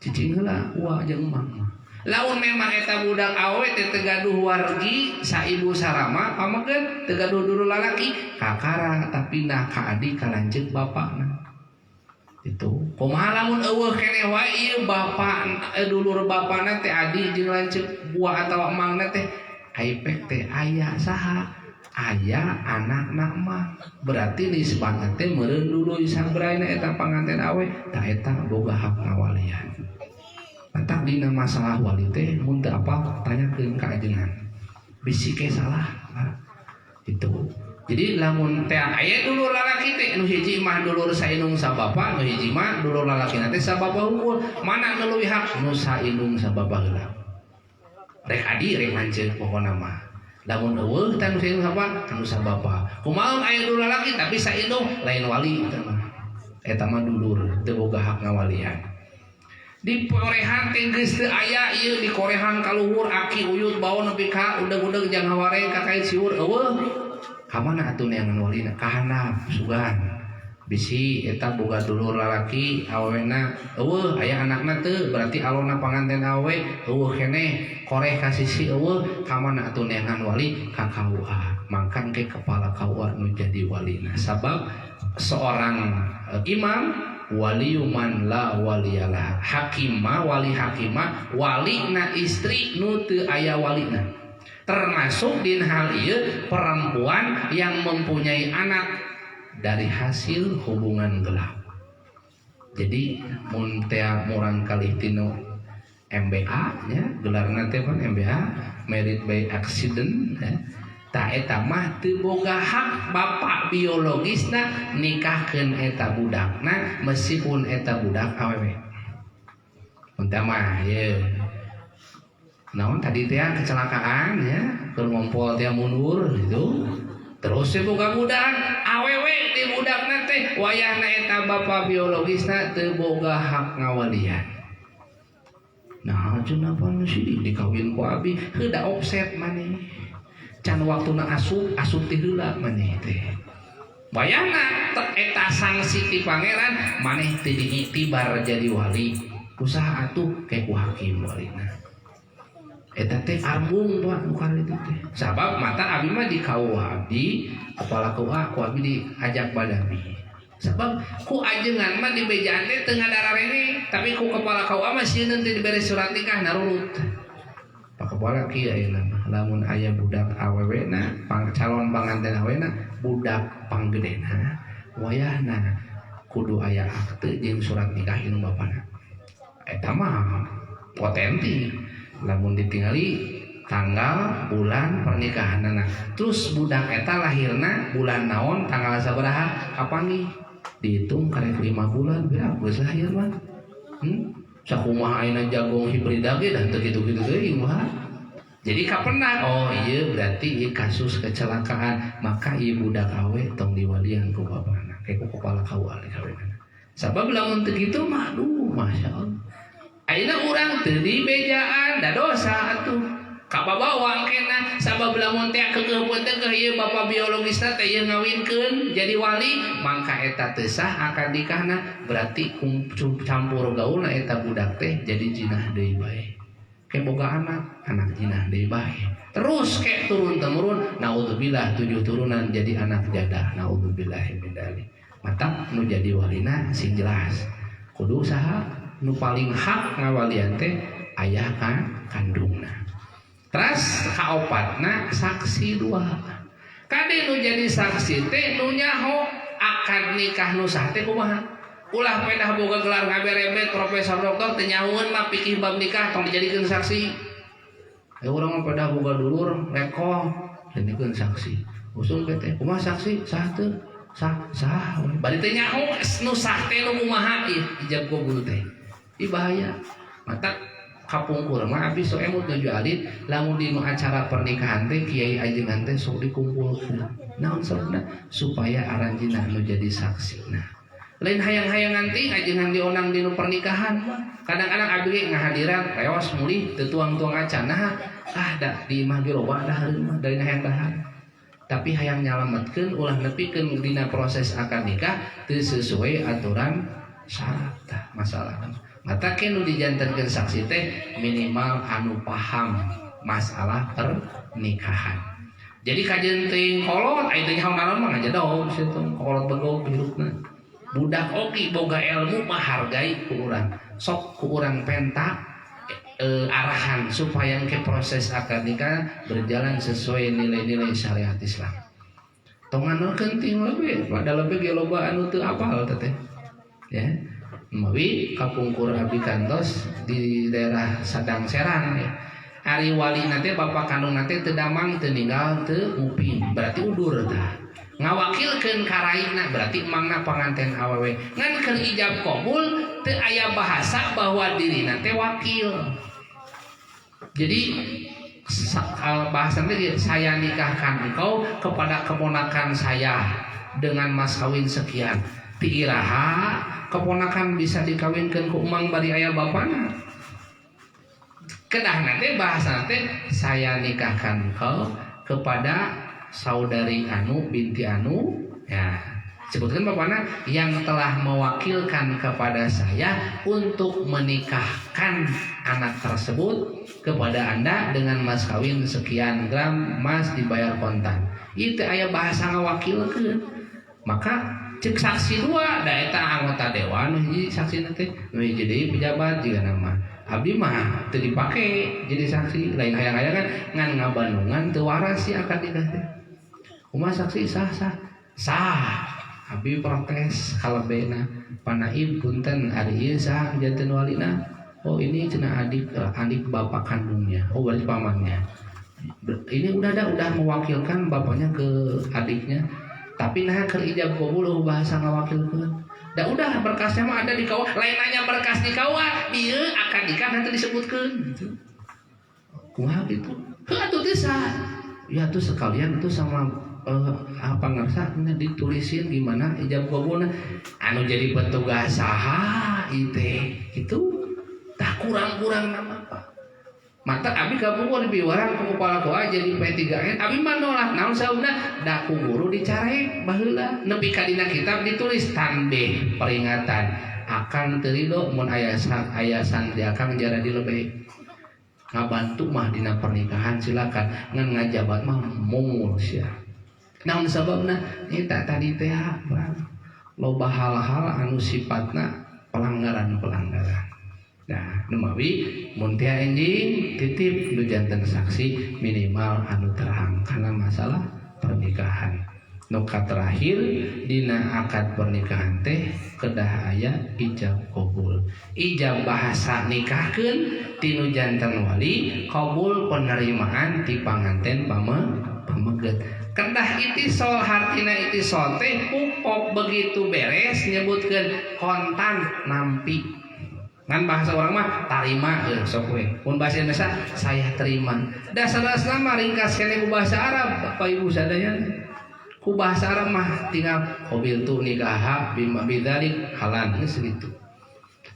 cicing heula uwa jeung emang. Lamun memang eta budak awe teh teu gaduh wargi saibu sarama pamenggeut teu gaduh dulur lalaki kakara tapi pindah ka adik ka lanceuk bapana. Itu kumaha lamun eueuh keneh wae ieu bapa dulur bapana teh adik jeung lanceuk buah atawa emangna teh aipek teh aya saha aya anakna mah berarti nisbatna teh meureun dulu sabraina eta panganten awe tah eta boga hak ngawalian. Entah dina masalah wali teh mun teu apa tanyakeun ka ajengan. Bisi ke salah. Nah, itu. Jadi lamun teh aya dulur lalaki teh nu hiji mah dulur saindung sabapa, nu hiji mah dulur lalaki teh sabapa unggul. Mana nu leuwih hak nu saindung sabapa heula. Rek adi rek lanceuk pokona mah. Lamun eueuh teh nu saindung sabapa, nu sabapa. Kumaha aya dulur lalaki tapi saindung lain wali eta mah. Eta mah dulur teu boga hak ngawalian. Di korehan teh geus teu aya ieu di korehan kaluhur aki uyut bawa nepi ka udeg-udeg jang hawareng ka kain siur eueuh ka mana atuh neangan walina ka handap sugan bisi eta boga dulur lalaki awewena eueuh aya anakna teu berarti alona panganten awe eueuh keneh koreh ka sisi eueuh ka mana atuh neangan wali ka KUA mangkan ke kepala KUA nu jadi walina sabab seorang imam waliuman la waliyalah hakimah wali hakimah walina istri nu teu aya walina termasuk din hal ieu perempuan yang mempunyai anak dari hasil hubungan gelap. Jadi mun teh murang kalih tinu MBA nya gelarna teh pan MBA married by accident ya. Ta eta mah teu boga hak bapak biologisna nikahkeun eta budakna meskipun eta budak awewe. Munta mah ye. Naon tadi teh kecelakaan ya, keur ngompol teh mundur gitu. Terus teh boga budak awewe di budakna teh wayahna eta bapak biologisna teu boga hak ngawalian. Nah, cenah pan sih dikawin ku abi heuda offset maneh. Can waktuna asup teh heula maneh teh. bayana eta sanksi ti pangeran maneh teu diiktibar jadi wali usaha atuh kayak ku hakim walina eta teh arbung Pak bukan itu teh sabab mata abi mah di KUA abdi kepala KUA ku abdi diajak badabi sabab ku ajengan mah di bejaan teh teu ngadararene tapi ku kepala KUA mah sieun teh dibere surat nikah narurut Pak kepala kieu ayeuna mah lamun aya budak awewena calon panganten awena budak panggedena wayahna kudu aya akte jeung surat nikah inu bapana eta mah potensi lamun ditinggali tanggal bulan pernikahanna terus budak eta lahirna bulan naon tanggal sabaraha kapangi dihitung karek 5 bulan berak geus lahir mah sakumaha ayeuna jagung hibrida ge dan teu kitu-kitu deui mah jadi kapenah oh iya berarti ieu kasus kecelakaan maka ieu budak awe tong diwalian ku bapana kayak ku kepala KUA dikawinana sabab lamun teu kitu mah aduh masyaallah ayeuna urang teu dibejaan da dosa atuh kababawang kena sabab lamun teh keukeuh teh ieu bapa biologisna teh ieu ngawinkeun jadi wali mangka eta teu sah akad nikahna berarti campur gaulna eta budak teh jadi jinah deui bae ke boga anak jinah deui bae terus ke turun temurun naudzubillah 7 turunan jadi anak jadah naudzubillah min dzalik mata nu jadi walina sing jelas kudu saha nu paling hak ngawalian teh ayah kan kandungna terus kaopatna saksi 2 kade nu jadi saksi teh nu nyaho akad nikah nu sah teh kumaha ulah pedah boga gelar ngaberebet profesor doktor teh nyahoeun mah pikih bab nikah tong dijadikeun saksi urang mah pedah boga dulur rekoh dijadikeun saksi usul teh kumaha saksi sah teu sah bari teh nyaho nu sah teh nu kumaha ijab kabul teh di bahaya mata kapungkur mah abis so emut nuju alit lamun dinu acara pernikahan teh kiai ajengan teh sok dikumpulkeun naon sababna supaya aranjeunna nu jadi saksina lain hayang-hayangan teh ajengan dionang dinu pernikahan kadang-kadang abdi ngahadiran reos mulih teu tuang-tuang acan da di imah ge loba dah mah dari hayang dahar tapi hayang nyalametkeun ulah nepikeun dina proses akad nikah teu sesuai aturan syarat masalah mata kenu dijantankeun saksi teh minimal anu paham masalah pernikahan jadi kajian teh kolot aya teh naon mah ngajadog situ kolot begog hirupna budak oki boga ilmu mah hargai ku urang sok ku urang penta arahan supaya ke proses akad nikah berjalan sesuai nilai-nilai syariat Islam tong anorkeun ting leuwih padahal leuwih ge loba anu teu apal teh ya mawi kapungkur abdi kantos di daerah Sadang Serang ya. Ari wali nate bapak kandung nate teu damang teu ninggal teu nguping berarti udur tah ngawakilkeun karaina berarti mangna panganten awewe ngan keur ijab qabul teu aya bahasa bahwa dirina teh wakil jadi bahasa teh saya nikahkan engkau kepada keponakan saya dengan mas kawin sekian ti iraha keponakan bisa dikawinkan ku emang bari aya bapana kedah nanti bahasa nanti saya nikahkan kau kepada saudari anu binti anu ya sebutkan bapana yang telah mewakilkan kepada saya untuk menikahkan anak tersebut kepada anda dengan mas kawin sekian gram mas dibayar kontan itu aya bahasa ngawakilkeun maka cek saksi 2 da eta anggota dewan hiji saksi nanti nu jadi pejabat juga nama abdi mah teu dipake jadi saksi lain hayang-hayang kan ngan ngabandungan teu waras si akad nikah teh kumaha saksi sah abdi protes kalebena panaib punten ari ieu sah janten walina oh ini cenah adik bapak kandungnya oh berarti pamannya ini udah mewakilkan bapaknya ke adiknya tapi nah keur ijab qabul bahasa ngawakilkeun da udah berkasnya mah ada di KUA lain nanya berkas di KUA dieu akad nikah nanti disebutkeun gitu kumaha gitu atuh teh sah ya tuh sekalian tuh sama apa ngarsana ditulisin gimana ijab qabulna anu jadi petugas saha itu tah kurang-kurang nama apa mata abi kabungkul di piwarang ku kepala ku aja di P3N abi mah nolak naon sauna da ku guru dicarek baheula nepi ka dina kitab ditulis tanbih peringatan akan teu ridho mun aya santri akang jara dilebeh ngabantu mah dina pernikahan silakan ngan ngajabat mah mungul sia naon sababna eta tadi teh loba hal-hal anu sifatna pelanggaran. Nah, numawi mun teh enjing titip nu janten saksi minimal anu terang karena masalah pernikahan. Nu terakhir dina akad pernikahan teh kedah aya ijab qabul. Ijab bahasa nikahkeun ti nu janten wali, qabul penerimaan ti panganten pameget. Kedah itisol hartina itisol teh pupok begitu beres nyebutkeun kontan nampi. Ngan bahasa orang mah tarima sok we. Mun bahasa Indonesia saya terima. Dasar-dasar mah ringkas kene ku bahasa Arab Bapak Ibu sadaya. Ku bahasa Arab mah tinggal qabil tu nikah bima bidzalik halan geus gitu.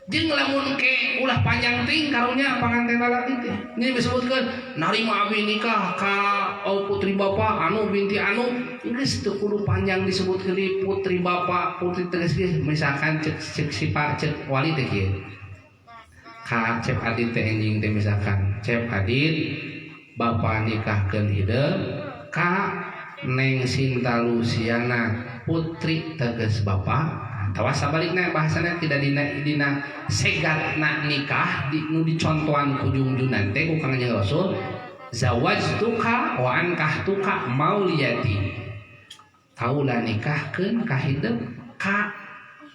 Jeung lamun ke ulah panjang ting karunya panganten lalaki teh. Ini disebutkeun narima abi nikah ka putri bapak anu binti anu geus teu kudu panjang disebutkeun di putri bapak putri tegas misalkan cek si Pak cek wali teh kieu. Ka cep adit teh enjing teh misalkan cep adit bapak nikahkeun hideung ka Neng Sinta Luciana putri tegas bapak tawa sabalikna bahasana tidak dina segatna nikah nu dicontohan ku junjunan teh ku Kangjeng Rasul zawajtuka wa ankahtuka mauliyati kaula nikahkeun ka hideung ka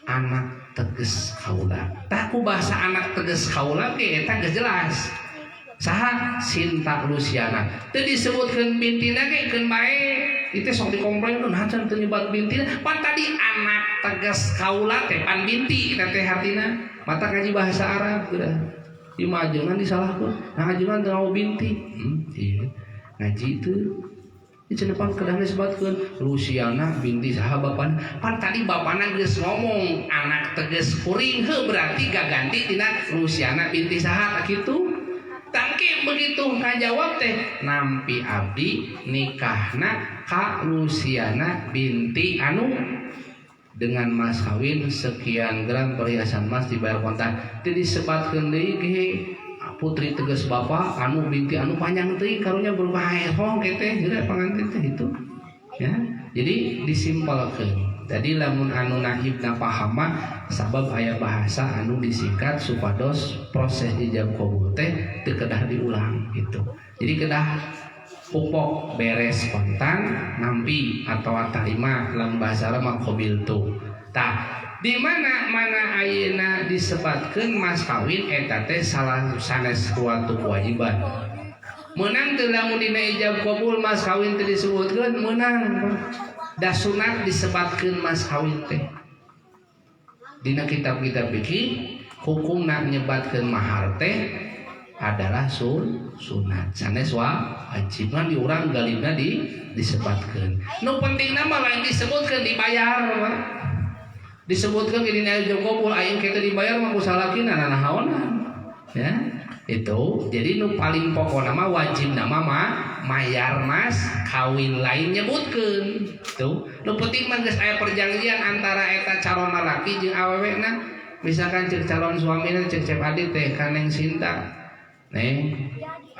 anak teges kaula. Tah ku bahasa anak teges kaula ge eta geus jelas. Saha Sinta Luciana. Teu disebutkeun bintina ge keun bae. Itu sok dikomplain hacan teu nyebat bintina. Pan tadi anak teges kaula teh pan binti eta teh hartina. Mata ngaji bahasa Arab udah. Ieu mah ajeungan disalahkeun. Nah ajeungan teu ngau binti. Ieu ngaji teu di cenepan kedah disebutkeun Luciana binti saha bapana. Pan tadi bapana geus ngomong anak teges kuring heuh berarti gaganti tina Luciana binti saha kitu. Tangke begitu ngajawab teh nampi abdi nikahna ka Luciana binti anu dengan mas kawin sekian gram perhiasan emas dibayar kontan. Teu disebatkeun deui ge putri tegas bapak anu binti anu panjang teuing karunya berupa hong teh geura panganten teh itu ya. Jadi disimpelkeun. Jadi lamun anu naibna paham mah sabab aya bahasa anu disingkat supados proses ijab qabul teh teu kedah diulang gitu. Jadi kedah pupok beres kontan nampi atau tarima dalam bahasa Arab qabil tu. Tah di mana ayeuna disebatkeun mas kawin eta teh salah sanes suatu kewajiban. Meunang teu lamun dina ijab qabul mas kawin teu disebutkeun meunang. Da sunat disebatkeun mas kawin teh. Dina kitab-kitab fikih hukumna nyebatkeun mahar teh adalah sunat. Sanes wajib kan diurang galibna disebatkeun. Nu pentingna mah lain disebutkeun dibayar mah. Disebutkeun dina ijab qabul aing kitu dibayar mah ku salakina nahaonan. Ya. Itu jadi nu paling pokokna mah wajib nama mah mayar mas kawin lain nyebutkeun tuh nu penting mah geus aya perjanjian antara eta calon lalaki jeung awewena misalkan cek calon suamina cek cep adit teh ka Neng Sinta neng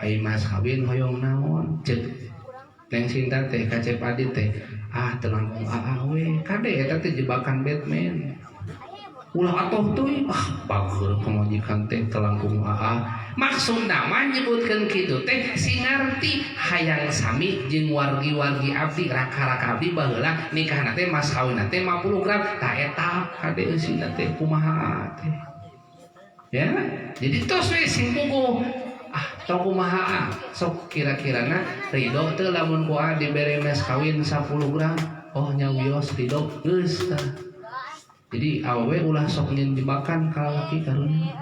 ai mas kawin hoyong naon cek Neng Sinta teh ka cep adit teh teu langkung we kade eta teh jebakan Batman ulah atoh teuing bagur pamajikan teh teu langkung maksudna mah nyebutkeun kitu teh si ngarti hayang sami jeung wargi-wargi abdi raka-raka abdi baheula nikahna teh mas kawinna teh 50 gram tah eta kade eusina teh kumaha teh ya jadi tos we sing puguh tong kumaha sok kira-kirana ridho teu lamun ku dibere mas kawin 10 gram oh nyawios ridho geus tah jadi awewe ulah sok nyen jebakan ka lalaki karunya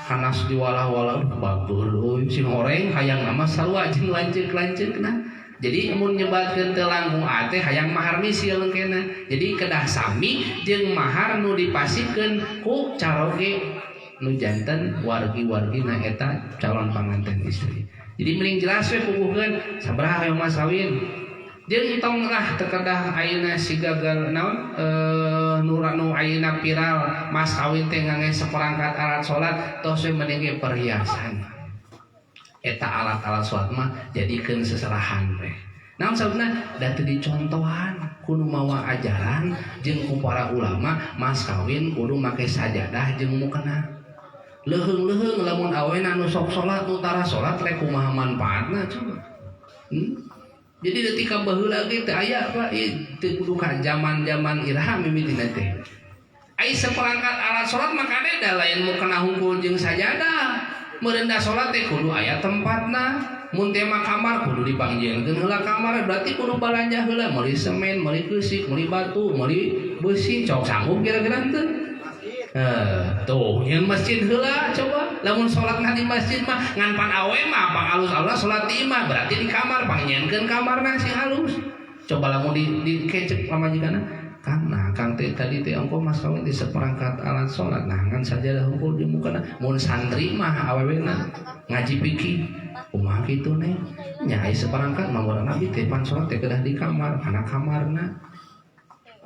hanas diwalah-walah bagur si horeng hayang nama sarua jeung lanceuk-lanceukna. Jadi mun nyebatkeun teu langkung teh hayang mahar misil engkena. Jadi kedah sami jeung mahar nu dipasikeun ku caroge nu janten wargi-wargina eta calon panganten istri. Jadi mending jelas we puguhkeun sabaraha hoyong mas kawin. Jeung tong lah terkedah ayeuna si gagal naon nu ayeuna viral mas kawin teh ngangge saperangkat alat salat tos we mending perhiasan. Eta alat-alat salat mah jadikeun seserahan we. Namun sebenarnya da teu dicontohan kudu mawa ajaran jeung ku para ulama mas kawin kudu make sajadah jeung mukena. Leuheung-leuheung lamun awena nu sok salat nu tara salat rek kumaha manfaatna coba. Jadi ketika baheula ge teh aya apa teu kudu ka zaman-zaman iraha mimitina teh. Ai saperangkat alat salat mah kadeda lain mukena hungkul jeung sajadah. Meureun da salat teh kudu aya tempatna. Mun teh mah kamar kudu dipangjieunkeun heula kamar berarti kudu balanja heula meuli semen, meuli keusik, meuli batu, meuli besi, cok sanggup kira-kira teu. Tuh yang masjid heula coba lamun salatna di masjid mah ngan pan awe mah pang alus-alus salat di imah berarti di kamar pangnyeunkeun kamarna si halus. Coba lamun di kecek pamajikana Kang nah Kang teh tadi teh engko mas kawin di seperangkat alat salat nah ngan sajadah hungkul di mukana mun santri mah awewena ngaji fikih kumaha kitu nih nya aya seperangkat mah Nabi teh pan salat teh kedah di kamar kana kamarna.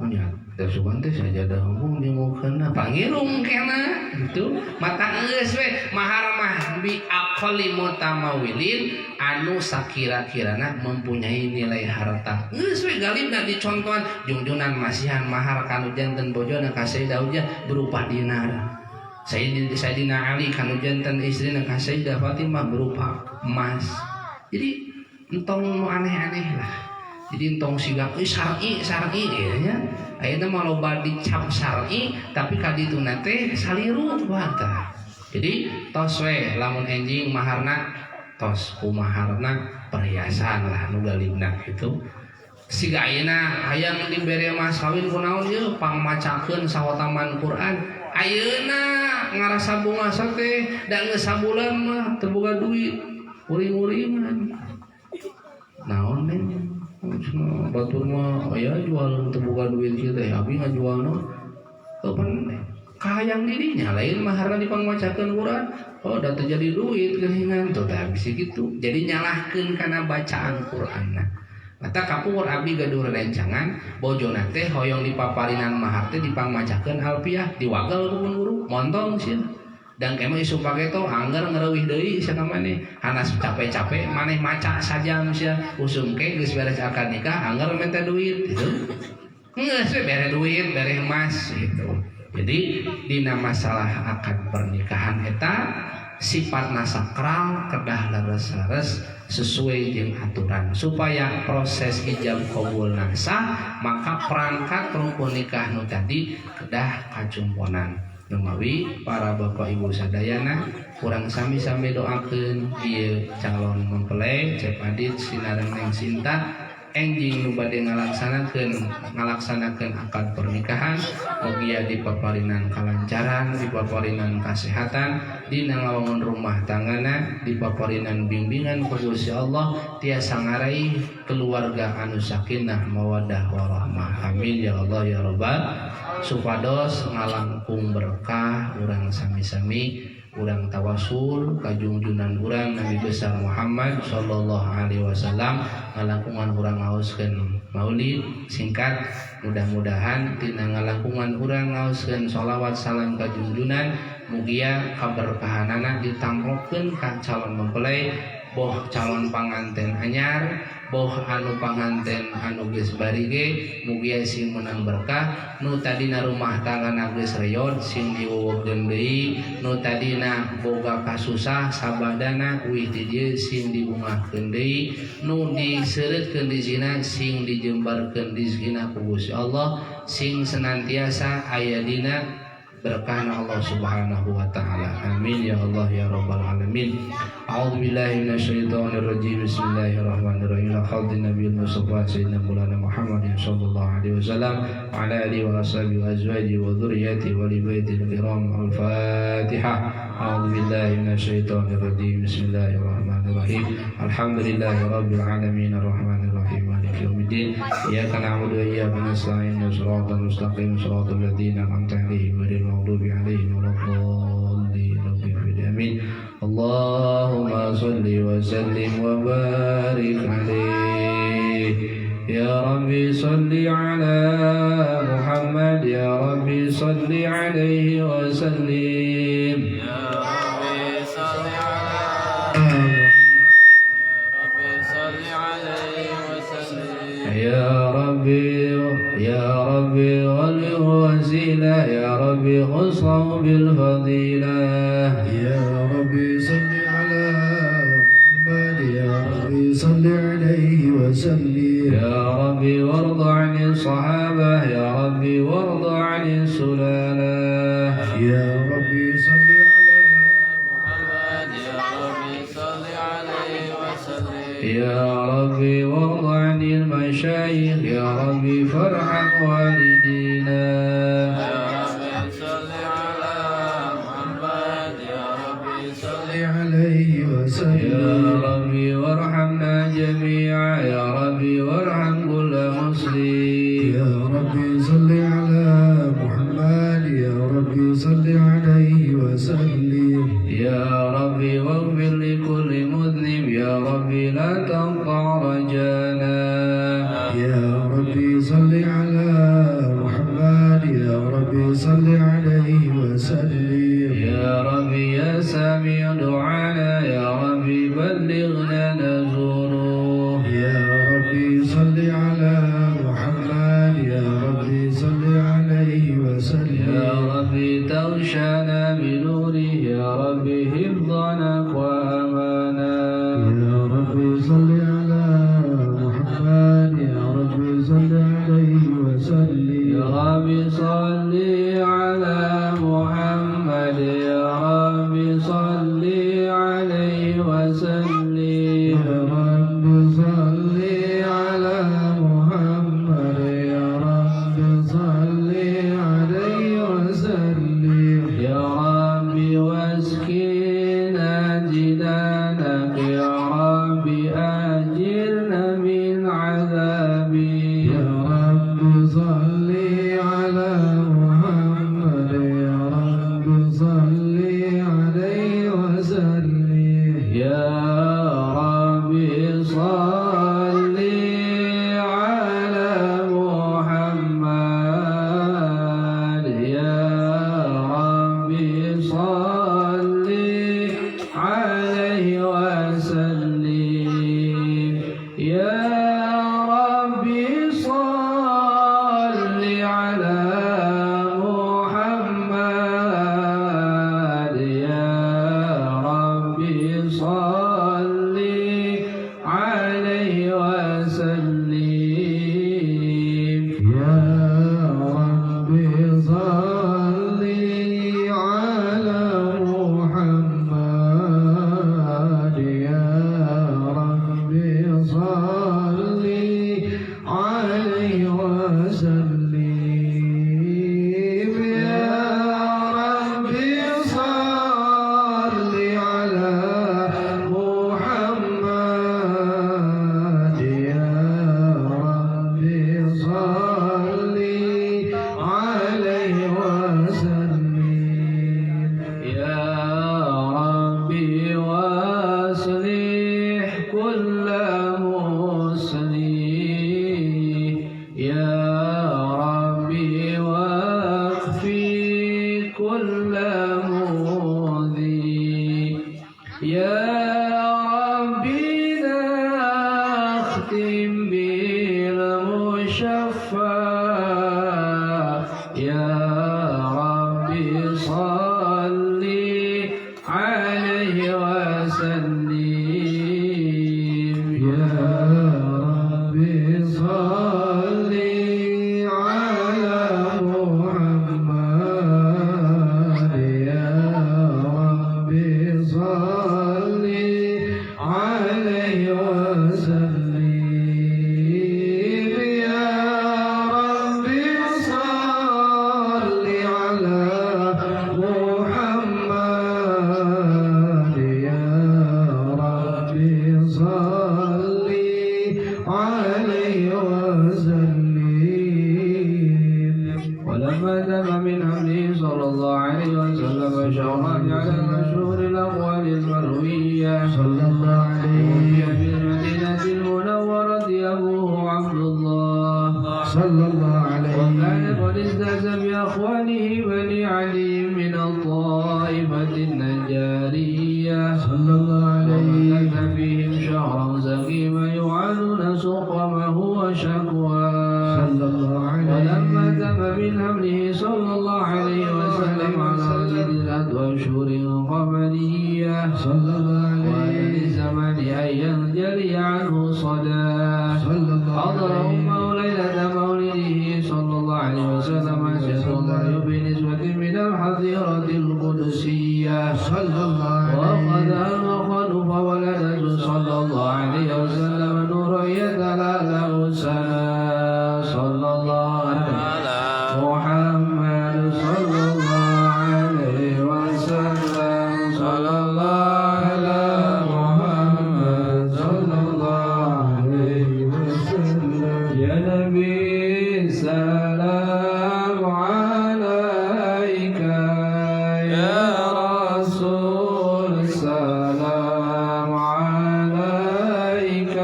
Nya da sugan teh sajadah hungkul di mukana pangirung kena gitu mata geus we mahar mah bi aqali mutamawilin anu sakira-kirana mempunyai nilai harta geus we galibna dicontohan junjunan masihan mahar kanu janten bojona ka Sayyidah Ujah berupa dinar. Sayyidina Ali kanu janten istrina ka Sayyidah Fatimah berupa emas. Jadi entong nu aneh-aneh lah. Jadi entong siga syar'i ya. Ayeuna mah loba dicap syar'i tapi kadituna teh saliru wae. Jadi tos we lamun enjing maharna tos kumaharna perhiasan lah nu galibna gitu. Siga ayeuna hayang dibere mas kawin kunaon ieu pangmacakeun sahotaman Quran. Ayeuna ngarasa bunga teh da geus sabulan mah teu boga duit. Uring-uringan. Naon nih? Batur mah aya jual teu boga duit kieu teh abi ngajualna kapan kahayang dirinya lain maharna dipangmacakeun Quran oh da teu jadi duit geuningan tuh da bisi kitu jadi nyalahkeun kana bacaan Quranna mata kapur abi gaduh rencangan bojona teh hoyong dipaparinan mahar teh dipangmacakeun alfiah diwagel ku guru montong sia dan kemah isu paketo anggar ngereuwih deui sia maneh hanas capek-capek maneh maca saja sia usum ke geus beres akad nikah anggar minta duit gitu geus bere duit bere emas gitu. Jadi dina masalah akad pernikahan eta sifatna sakral kedah leres-leres sesuai jeung aturan supaya proses ijab qabulna sah maka perangkat rukun nikah nu tadi kedah kacumponan. Numawi para bapak ibu sadayana kurang sami-sami doakeun ieu calon mempelai cep adit sinareng neng Sinta enjing nu bade ngalaksanakeun akad pernikahan mugia dipaparinan kalancaran dipaparinan kasehatan dina ngawangun rumah tanggana dipaparinan bimbingan ku Gusti Allah tiasa ngaraih keluarga anu sakinah mawaddah warahmah amin ya Allah ya rabbal supados ngalangkung berkah urang sami-sami urang tawasul ka junjunan urang Nabi besar Muhammad sallallahu alaihi wasallam ngalangkungan urang ngaoskeun maulid singkat mudah-mudahan tina ngalangkungan urang ngaoskeun sholawat salam ka junjunan mugia kaberkahanana ditamprokeun ka calon mempelai boh calon panganten anyar boh anu panganten anu geus bari ge mugia sing menang berkah nu tadina rumah tanggana geus reot sing diwuwugkeun deui nu tadina boga kasusah sabadana uih di dieu sing dibungahkeun deui nu diseureutkeun rizina sing dijembarkeun rizkina ku Gusti Allah sing senantiasa aya dina berkahna Allah subhanahu wa ta'ala amin ya Allah ya rabbal alamin a'udzubillahi minasyaitonir rajim bismillahirrahmanirrahim khaldin nabiyil mustafa sayyidina maulana Muhammadin sallallahu alaihi wasallam wa ala alihi wa ashabihi wa azwajihi wa dzurriyyatihi wa li baitil kiram al-fatihah a'udzubillahi minasyaitonir rajim bismillahirrahmanirrahim alhamdulillahi rabbil alamin arrahmanir rahim maliki yaumiddin iyyaka na'budu wa iyyaka nasta'in shiratal mustaqim shiratal ladzina an'amta 'alaihim ghairil maghdubi 'alaihim waladdallin amin Allah اللهم صل وسلم وبارك عليه يا ربي صل على محمد يا ربي صل عليه وسلم يا ربي صل عليه وسلم يا ربي غلي وسيلة يا ربي خصه بالفضيلة يا ربي صل على محمد يا ربي صل عليه وسلم يا ربي وارض عن الصحابة يا ربي وارض عن السلالة يا ربي صل على محمد يا ربي صل عليه وسلم يا ربي وارض عن المشايخ يا ربي فارحم والدينا يا ربي صل على محمد يا ربي صل عليه وسلم يا ربي وارحمنا جميعا يا ربي وارحم كل مسلم يا ربي صل على محمد يا ربي صل عليه وسلم يا ربي واغفر لكل مذنب يا ربي لا تنقع رجانا يا ربي صل على محمد يا ربي صل عليه وسلم يا ربي يا سامع دعانا يا ربي بلغنا نزوره يا ربي صل على محمد يا ربي صل عليه وسلم يا ربي تغشانا بنوره يا ربي حفظنا وأمانا يا ربي صل على محمد يا ربي صل عليه وسلم يا ربي صل على محمد يا ربي صل عليه وسلم يا ربي صل على محمد يا ربي صل عليه وسلم يا ربي واسقنا جنانك يا ربي أجرنا من عذابي يا ربي صل على محمد يا ربي صل عليه وسلم يا ربي صل على محمد يا ربي صل عليه وسلم يا ربي صل على محمد يا ربي صل عليه وسلم يا ربي صل على محمد يا ربي صل عليه وسلم يا ربي صل على محمد يا ربي صل عليه وسلم يا ربي واصلح كل مسلم يا ربي واكفي كل مؤذي يا ربي نختم بالمشفى يا ربي صل عليه وسلم يا ربي صل على محمد يا ربي صل عليه وسلم يا ربي صل على محمد يا ربي صل عليه وسلم ولما تم من أمره صلى الله عليه وسلم شهرا على المشهور الأقوال اسمه صلى الله عليه وكان قد استهز بأخوانه بني علي من الطائفة النجارية صلى الله عليه ومكث فيهم شهرا سقيما يعانون سقمه وشكواه صلى الله عليه ولما تم من حمله صلى الله عليه وسلم على ذات أشهر قمرية صلى الله وأن عليه للزمان أن ينجلي عنه صداه صلى الله حضر عليه أمه ليلة مولده صلى الله عليه وسلم شهر الله بنسبة من الحظيرة القدسية صلى الله وأخذ عليه المخلوف ولدته صلى الله عليه وسلم نورا يتلألأ سنا صلى الله عليه محمد صلى الله عليه وسلم صلى الله على محمد صلى الله عليه وسلم يا نبي سلام عليك يا رسول سلام عليك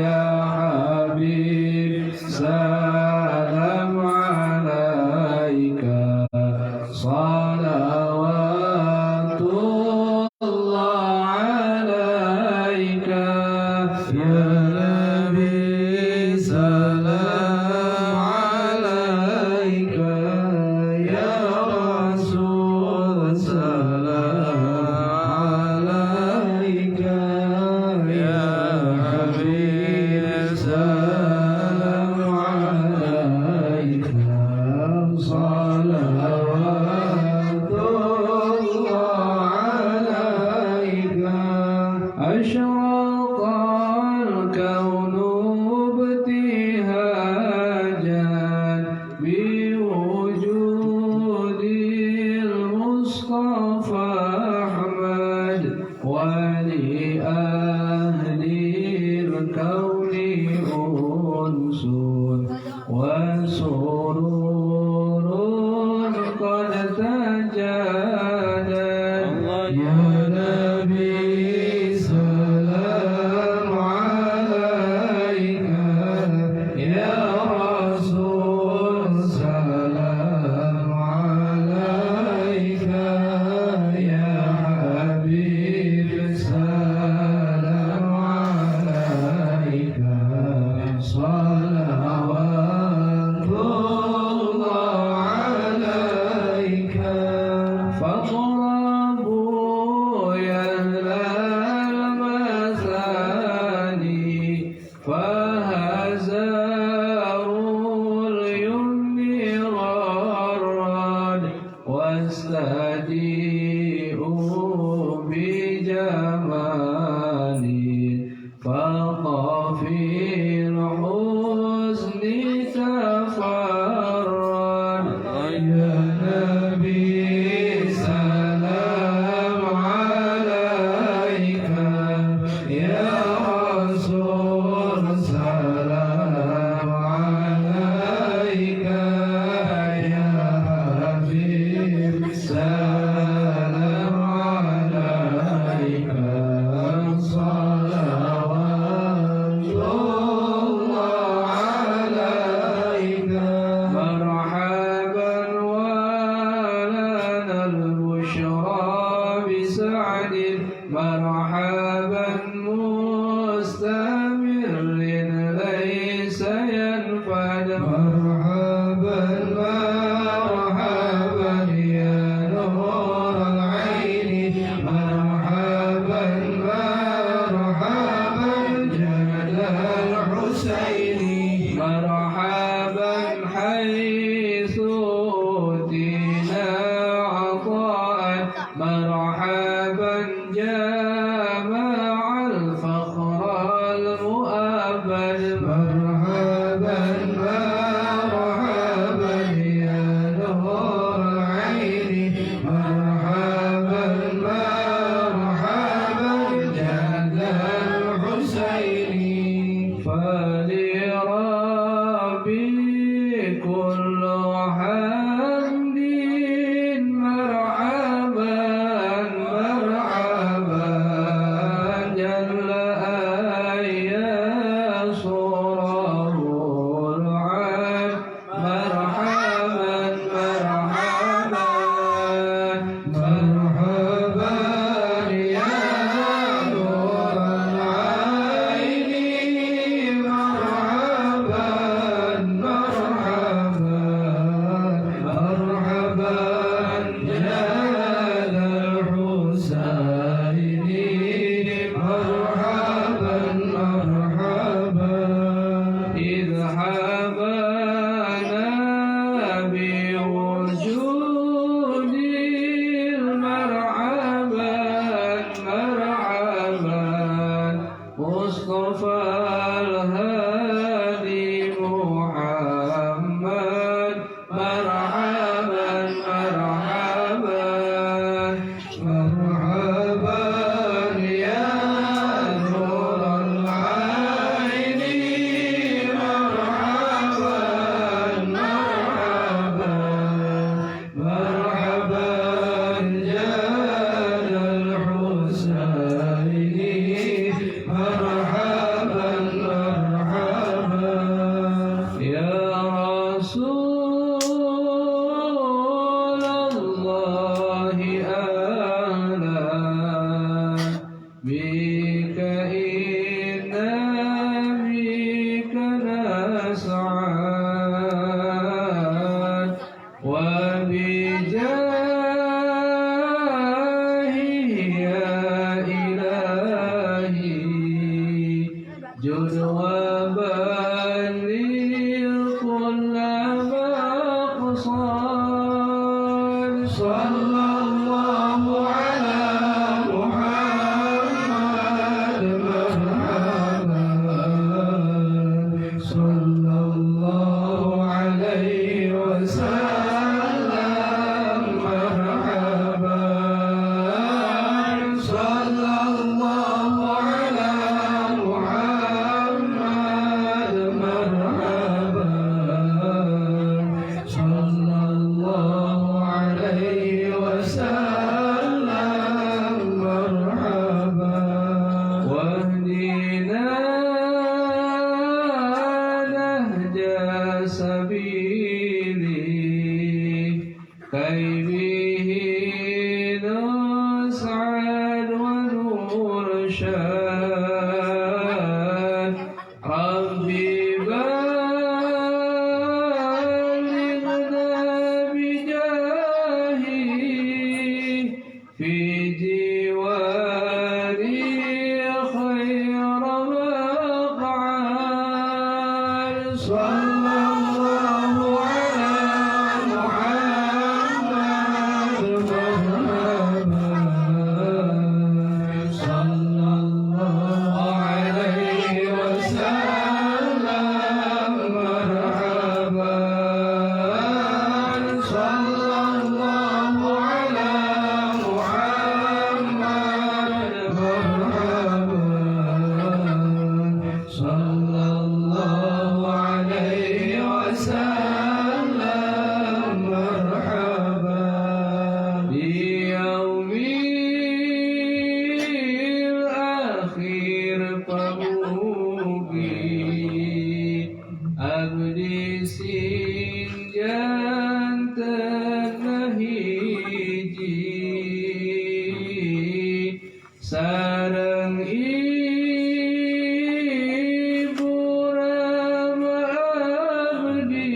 يا حبيب سلام عليك صلوات الله عليك يا نبي سلام عليك يا رسول سلام عليك يا حبيب سلام عليك صلوات الله عليك أشرق الكون ابتهاجا بوجود المصطفى أحمد ولأهل الكون أنس وسرور قد تجادى يا نبي سلام عليك يا رسول سلام عليك يا حبيب سلام عليك صلوات الله عليك فاطربوا يا المثاني فهزاروا اليمن رارا واستديئوا بجمالي فخافي الحزن تفرد يا نبي سلام عليك يا رسول سلام عليك يا حبيب سلام عليك صلوات الله عليك مرحبا ولنا البشرى بسعد مرحبا مستمر ليس ينفد مرحبا مرحبا يا نور العين مرحبا مرحبا جمال الحسين مرحبا حيث أوتينا عطاء مرحبا جامع الفخر المؤبد مرحبا مرحبا يا نور العين مرحبا مرحبا جد الحسين فلربي كل حمد مرحبا مرحبا جل أن يسره المصطفى الهادي محمد مرحبا مرحبا مرحبا يا نور العين مرحبا مرحبا مرحبا جاد الحسين مرحبا مرحبا يا رسول الله أهلا بك إنا بك نسعد وبجاهه يا إلهي جد وبلغ كل مقصد صلى الله على محمد مرحبا صلى الله عليه وسلم مرحبا صلى الله على محمد مرحبا صلى الله عليه وسلم مرحبا واهدنا نهج سبيلي كي به نسعد ونرشد ربي بلغنا بجاهي في جواري خير مقعد صلى الله على محمد مرحبا صلى الله عليه وسلم مرحبا صلى الله على محمد مرحبا صلى الله عليه وسلم مرحبا بيوم الأخير طبوبي أبدي سنجان تنهيجي sareng ibu rama abdi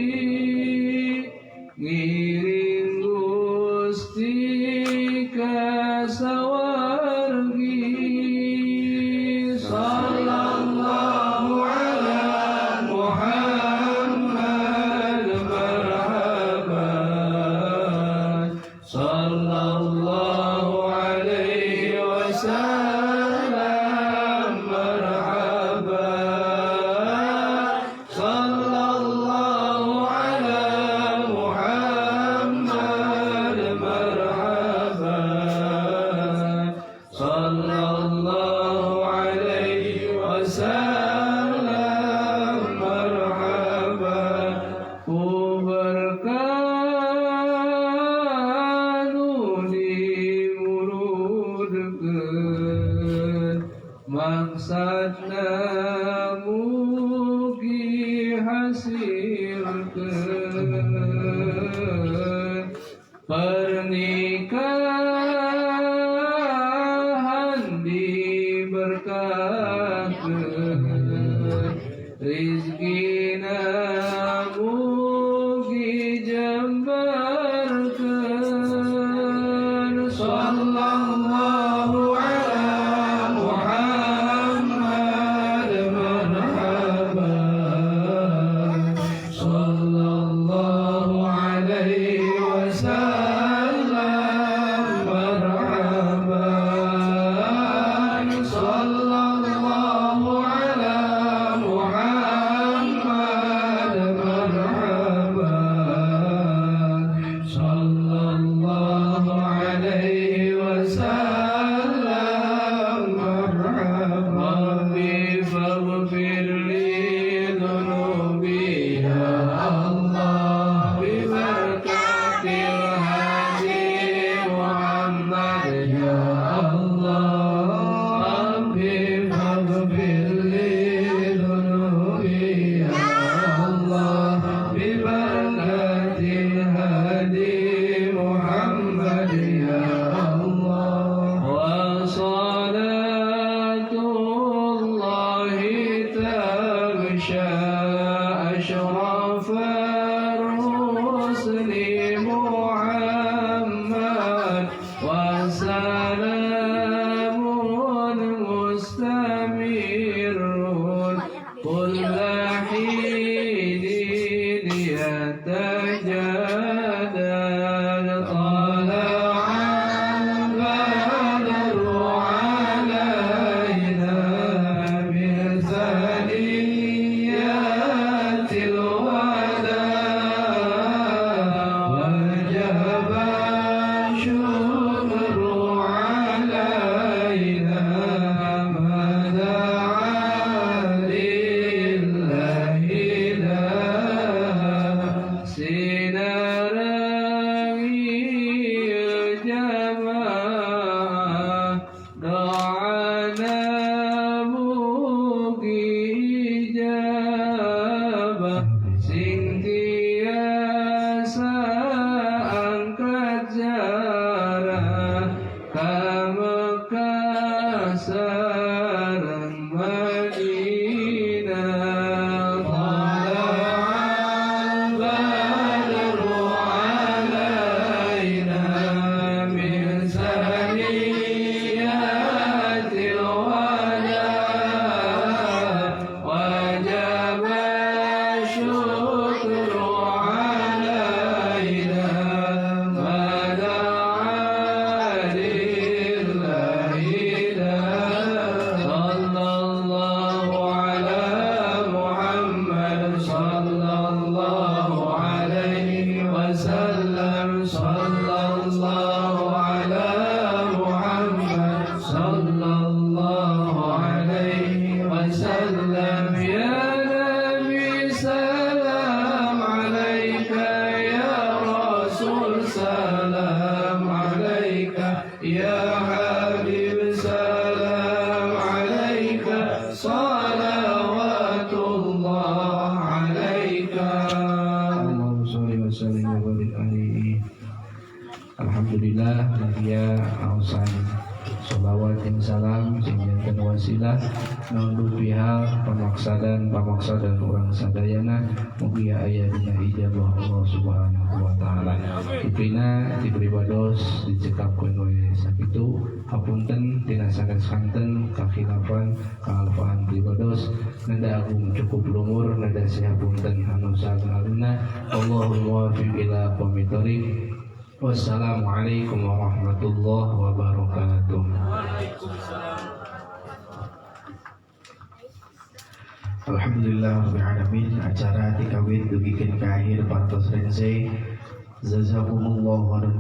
ngiring Gusti ka sawargi sallallahu ala Muhammad marhaba sallallahu alaihi wasallam marhaba sallallahu ala Muhammad marhaba sallallahu alaihi wasallam marhaba ku berkanu dimurudkeun maksudna mugi hasilkeun pernikahan diberkahkeun rizkina mugi jembarkeun sallallahu ala Muhammad marhaba sallallahu alaihi wasallam marhaba sallallahu أشرف الرسل محمد وسلام مستمر كل حين يتجدد طلع البدر علينا من ثنيات الوداع وجب الشكر علينا ما دعا لله سيناري الجماعة دعانا مجيجابا sentiasa angkat jarak kama kasar Madinah tala'al badru alaina min saniyatil wada' wajaba syukru alaina ma da'a lillahi sallallahu ala Muhammad sallallahu alaihi wasallam sallallahu ala Muhammad sallallahu alaihi wasallam ya Nabi salam alaika ya Rasul salam alaika ya Habib salam alaika salawatullah alaika Allahumma sholli wa sallim wa barik alaihi. Alhamdulillah dia ausan sholawat dan salam jantan wasilah nunduh pihak pamaksadan orang sadayana mugia aya dina ijabah Allah subhanahu wa ta'ala dipina diberi bados dicekapkeun we sakitu hapunten tina sanes kanten kakhilafan kaalfaan pribados nada agung cukup lumur nada sihapunten anu sagaluna Allahumma muwaffiq ila aqwamit thoriq. Wassalamualaikum warahmatullahi wabarakatuh. Alhamdulillah rabbil alamin. Acara tikawin dugikeun ka akhir pantos rense. Jazakumullahu khairan.